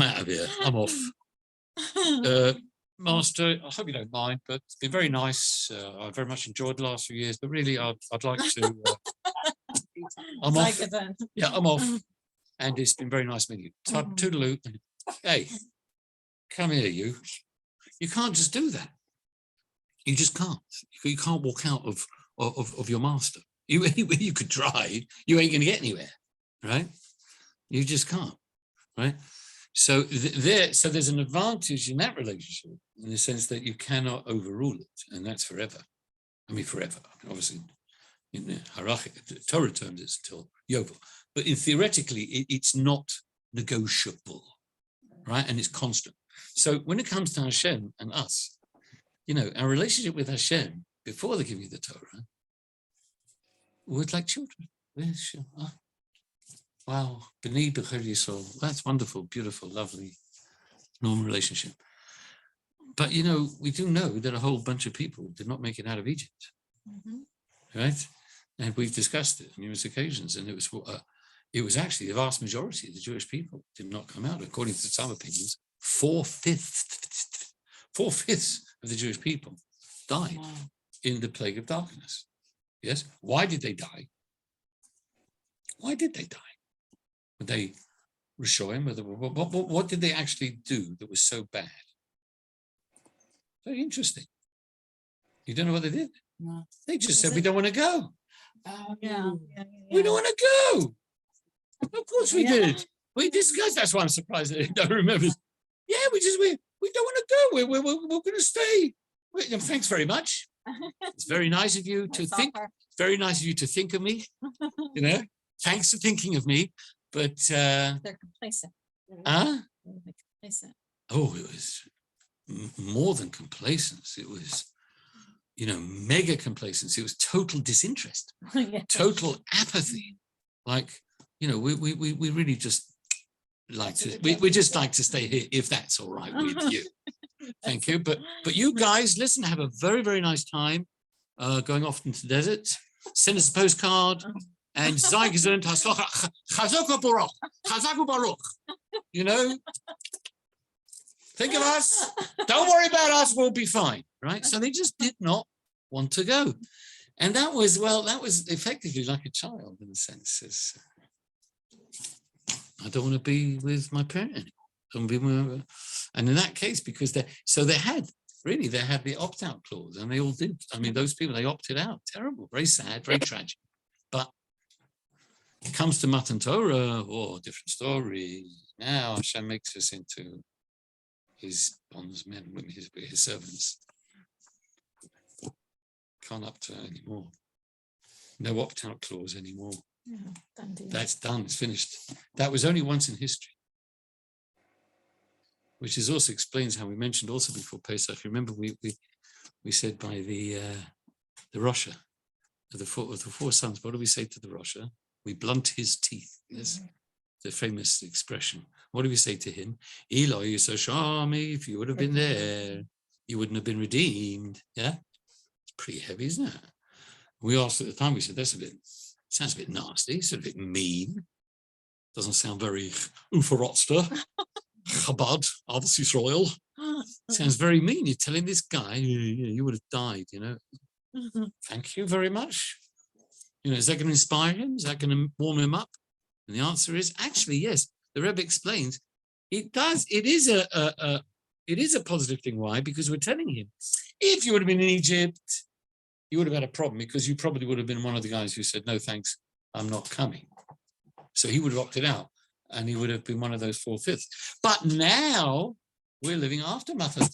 Speaker 1: out of here. I'm off. Master, I hope you don't mind, but it's been very nice. I very much enjoyed the last few years, but really I'd like to, I'm off. Yeah, I'm off. And it's been very nice meeting you. Toodaloo. Hey, come here, you. You can't just do that. You just can't. You can't walk out of your master. You could try. You ain't going to get anywhere, right? You just can't, right? So there's an advantage in that relationship in the sense that you cannot overrule it, and that's forever. I mean, forever. Obviously, in the halachic Torah terms, it's until Yovel, but theoretically, it's not negotiable, right? And it's constant. So when it comes to Hashem and us, our relationship with Hashem before they give you the Torah, we're like children. Wow, B'nai B'chol Yisrael, that's wonderful, beautiful, lovely, normal relationship. But we do know that a whole bunch of people did not make it out of Egypt, right? And we've discussed it on numerous occasions, and it was actually the vast majority of the Jewish people did not come out. According to some opinions, 4/5 of the Jewish people died in the plague of darkness. Yes, why did they die? Why did they die? Were they Rishoyim? What did they actually do that was so bad? Very interesting. You don't know what they did?
Speaker 2: No.
Speaker 1: They just said, we don't want to go. We don't want to go. Of course we did. We discussed. That's why I'm surprised that I don't remember. Yeah, we don't want to go. We're going to stay. Thanks very much. It's very nice of you to think. Very nice of you to think of me. Thanks for thinking of me. But
Speaker 2: They're complacent.
Speaker 1: They're
Speaker 2: Complacent.
Speaker 1: Oh, it was more than complacence. It was, mega complacency. It was total disinterest, total apathy. Like, we really just like to, we just like to stay here if that's all right with you. Thank you. But you guys, listen, have a very, very nice time going off into the desert. Send us a postcard. And sei gesund, Chazak Baruch. Think of us. Don't worry about us. We'll be fine, right? So they just did not want to go, and that was effectively like a child in a sense. I don't want to be with my parent anymore. And in that case, because they had really, they had the opt-out clause, and they all did. I mean, those people, they opted out. Terrible, very sad, very tragic. But it comes to Matan Torah, different story. Now Hashem makes us into his bondsmen, his servants. Can't opt out anymore. No opt-out clause anymore. That's done, it's finished. That was only once in history, which is also explains how we mentioned also before Pesach. Remember, we said by the Rosha of the four sons. What do we say to the Rosha? We blunt his teeth. Yes, the famous expression. What do we say to him? Eloi Yisashami, if you would have been there, you wouldn't have been redeemed. Yeah, it's pretty heavy, isn't it? We asked at the time. We said sounds a bit nasty. It's a bit mean. Doesn't sound very Ufarotster. Chabad, Adas Yisrael. Sounds very mean. You're telling this guy, you would have died, Thank you very much. Is that going to inspire him? Is that going to warm him up? And the answer is actually yes. The Rebbe explains it does. It is a positive thing. Why? Because we're telling him, if you would have been in Egypt, you would have had a problem, because you probably would have been one of the guys who said, no, thanks, I'm not coming. So he would have opted out, and he would have been one of those 4/5. But now we're living after Matan.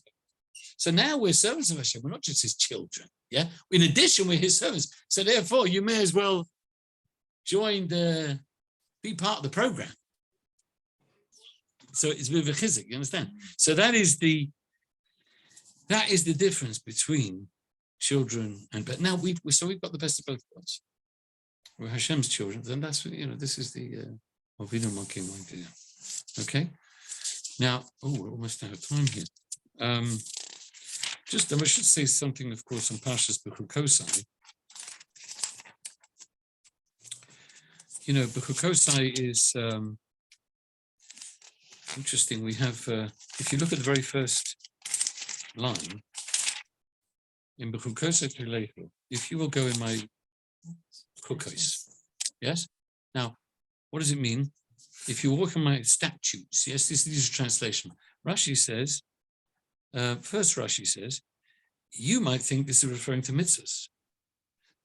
Speaker 1: So now we're servants of Hashem. We're not just his children. Yeah. In addition, we're his servants. So therefore, you may as well join be part of the program. So it's with a chizik, you understand? So that is the difference between children but now we've got the best of both worlds. We're Hashem's children, then that's this is the okay. Now, we're almost out of time here. I should say something, of course, on Parsha's Behar-Bechukotai. Behar-Bechukotai is interesting. We have, if you look at the very first line, in Behar-Bechukotai Telechu, if you will go in my cookhouse, yes? Now, what does it mean? If you walk in my statutes, yes, this is a translation. Rashi says, first Rashi says, you might think this is referring to mitzvahs.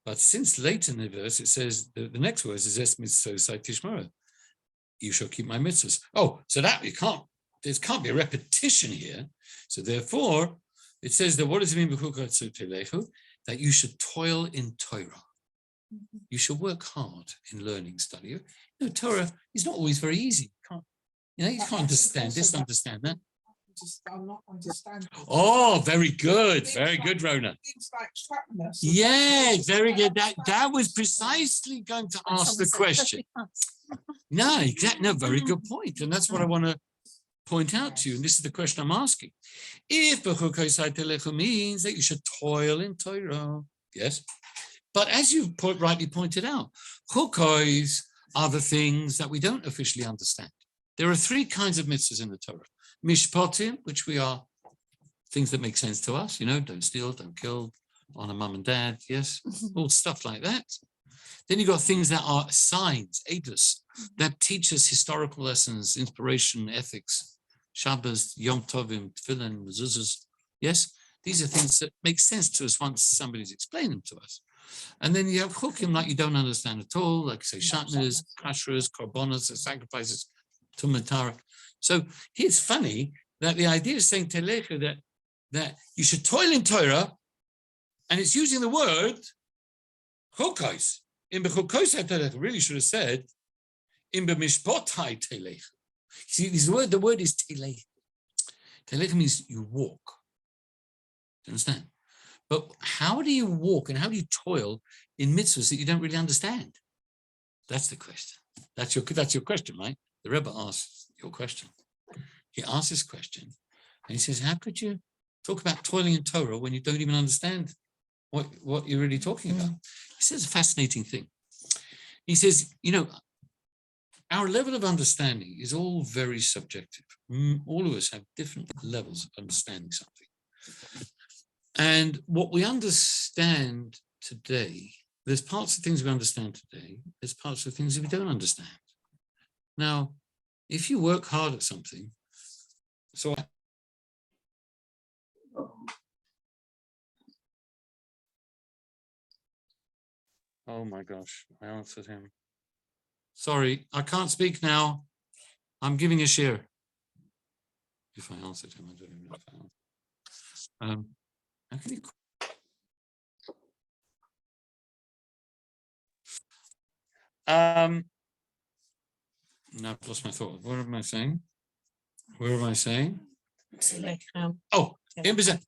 Speaker 1: But since later in the verse, it says, the next verse is Es mitzvosai tishmara. You shall keep my mitzvahs. Oh, so that there can't be a repetition here. So therefore, it says that what does it mean, that you should toil in Torah. You should work hard in learning, study. Torah is not always very easy. You can't understand this, understand that.
Speaker 4: I'm not understanding.
Speaker 1: Oh, very good, Rona.
Speaker 4: Things like sharpness.
Speaker 1: Yeah, very good. That was precisely going to ask the question. No, exactly. No, very good point, and that's what I want to point out to you. And this is the question I'm asking. If Behar-Bechukotai Telechu means that you should toil in Torah, yes, but as you rightly pointed out, chukos are the things that we don't officially understand. There are three kinds of mitzvahs in the Torah. Mishpatim, which we are things that make sense to us, don't steal, don't kill, honor mum and dad, yes, all stuff like that. Then you've got things that are signs, edus, that teach us historical lessons, inspiration, ethics, Shabbos, Yom Tovim, Tefillin, mezuzahs. Yes, these are things that make sense to us once somebody's explained them to us. And then you have chukim like you don't understand at all, like say shatnez, kashras, korbanos, sacrifices, tumatara. So it's funny that the idea is saying telecha that you should toil in Torah, and it's using the word chukos. In Behar-Bechukotai telecha, really should have said in b'mishpotai telecha. See, the word is telecha. Telecha means you walk. Do you understand? But how do you walk and how do you toil in mitzvahs that you don't really understand? That's the question. That's your question, right? The Rebbe asks your question. He asks this question and he says, how could you talk about toiling in Torah when you don't even understand what you're really talking about? He says a fascinating thing. He says, our level of understanding is all very subjective. All of us have different levels of understanding something. And what we understand today, there's parts of things we understand today, there's parts of things that we don't understand. Now, if you work hard at something, so Oh my gosh, I answered him. Sorry, I can't speak now. I'm giving a shiur. If I answered him, I don't even know if I answered. How can you... Now I've lost my thought. What am I saying? Where am I saying?
Speaker 2: So like,
Speaker 1: Oh,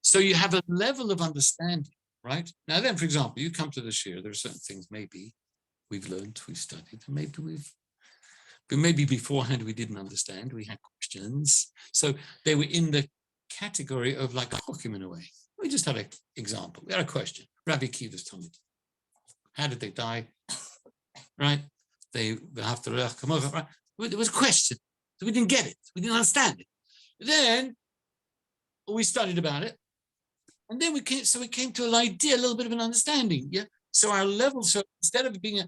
Speaker 1: so you have a level of understanding, right? Now then, for example, you come to the shiur, there are certain things maybe we've learned, we've studied, and maybe beforehand we didn't understand, we had questions. So they were in the category of like chokim in a way. We just had an example. We had a question. Rabbi Kiva's Talmud. How did they die? Right? They have to come over, right? There was a question. So we didn't get it. We didn't understand it. Then we studied about it. And then we came to an idea, a little bit of an understanding. Yeah. So our level, so instead of being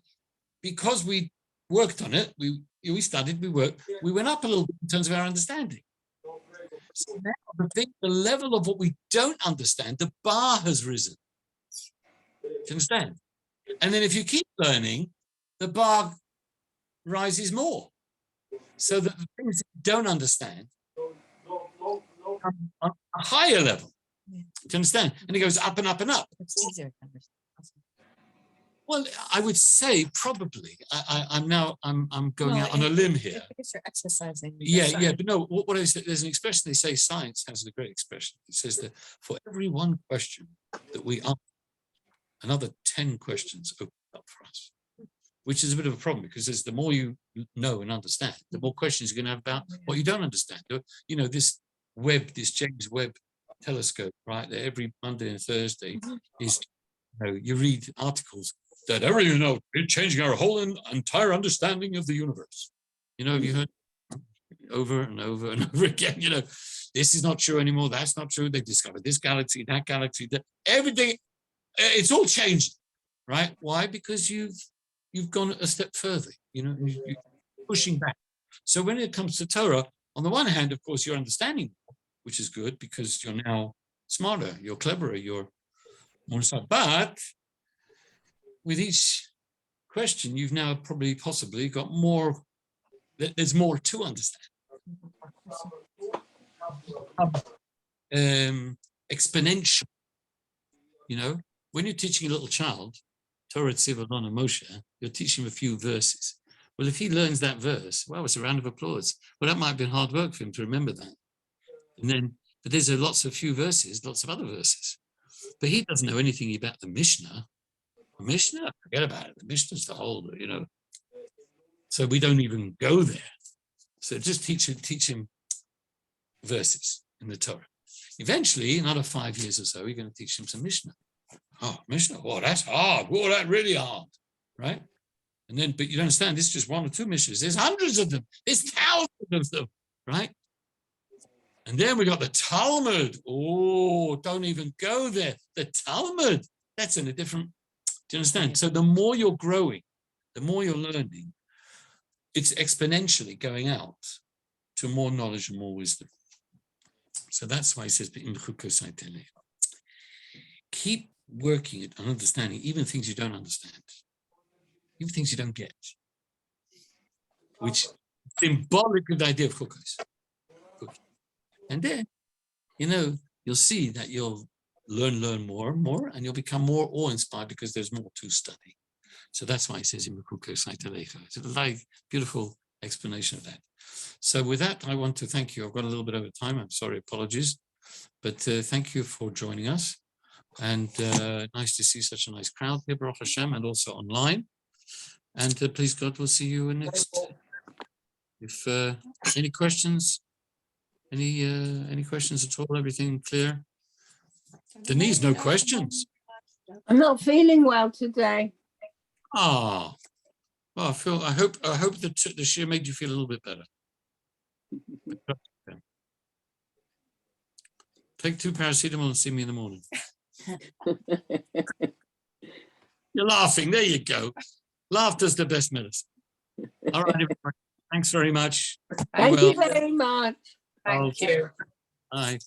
Speaker 1: because we worked on it, we studied, we worked, we went up a little bit in terms of our understanding. So now the level of what we don't understand, the bar has risen. Do you understand? And then if you keep learning, the bar rises more. So that the things that you don't understand come on a higher level. Do you understand? And it goes up and up and up.
Speaker 2: it's easier to understand.
Speaker 1: Well, I would say probably. I'm going out on a limb here.
Speaker 2: Because you're exercising.
Speaker 1: Yeah, but no. What I say, there's an expression they say. Science has a great expression. It says that for every one question that we ask, another 10 questions open up for us, which is a bit of a problem because as the more you know and understand, the more questions you're going to have about what you don't understand. You know, this James Webb telescope, right? That every Monday and Thursday is, you read articles that it's changing our whole entire understanding of the universe. Have you heard over and over and over again? This is not true anymore. That's not true. They discovered this galaxy, that galaxy, everything. It's all changing, right? Why? Because you've gone a step further. You're pushing back. So when it comes to Torah, on the one hand, of course, you're understanding, which is good because you're now smarter, you're cleverer, you're more smart. But with each question, you've now possibly got more. There's more to understand. Exponential. When you're teaching a little child, Torah Tzivah Lana Moshe, you're teaching him a few verses. Well, if he learns that verse, well, it's a round of applause. Well, that might have been hard work for him to remember that. But there's lots of other verses. But he doesn't know anything about the Mishnah. The Mishnah, forget about it. The Mishnah's the whole, So we don't even go there. So just teach him verses in the Torah. Eventually, another 5 years or so, you're going to teach him some Mishnah. Oh, Mishnah, that's hard. That's really hard, right? But you don't understand, this is just one or two Mishnahs. There's hundreds of them. There's thousands of them, right? And then we got the Talmud. Oh, don't even go there. The Talmud, that's in a different, do you understand? So the more you're growing, the more you're learning, it's exponentially going out to more knowledge and more wisdom. So that's why he says, keep working at understanding, even things you don't understand, even things you don't get, which is symbolic of the idea of chukos. And then, you'll see that you'll learn more and more, and you'll become more awe-inspired because there's more to study. So that's why he says, it's a very beautiful explanation of that. So with that, I want to thank you. I've got a little bit over time. I'm sorry, apologies. But thank you for joining us. And nice to see such a nice crowd here, Baruch Hashem, and also online. And please God, we'll see you next. If any questions, any questions at all? Everything clear? Denise, no questions.
Speaker 5: I'm not feeling well today.
Speaker 1: Ah, well, I hope the shiur made you feel a little bit better. Take 2 paracetamol and see me in the morning. You're laughing. There you go. Laughter's the best medicine. All right, everybody. Thanks very much.
Speaker 5: Thank you very much.
Speaker 1: Thank you. Bye.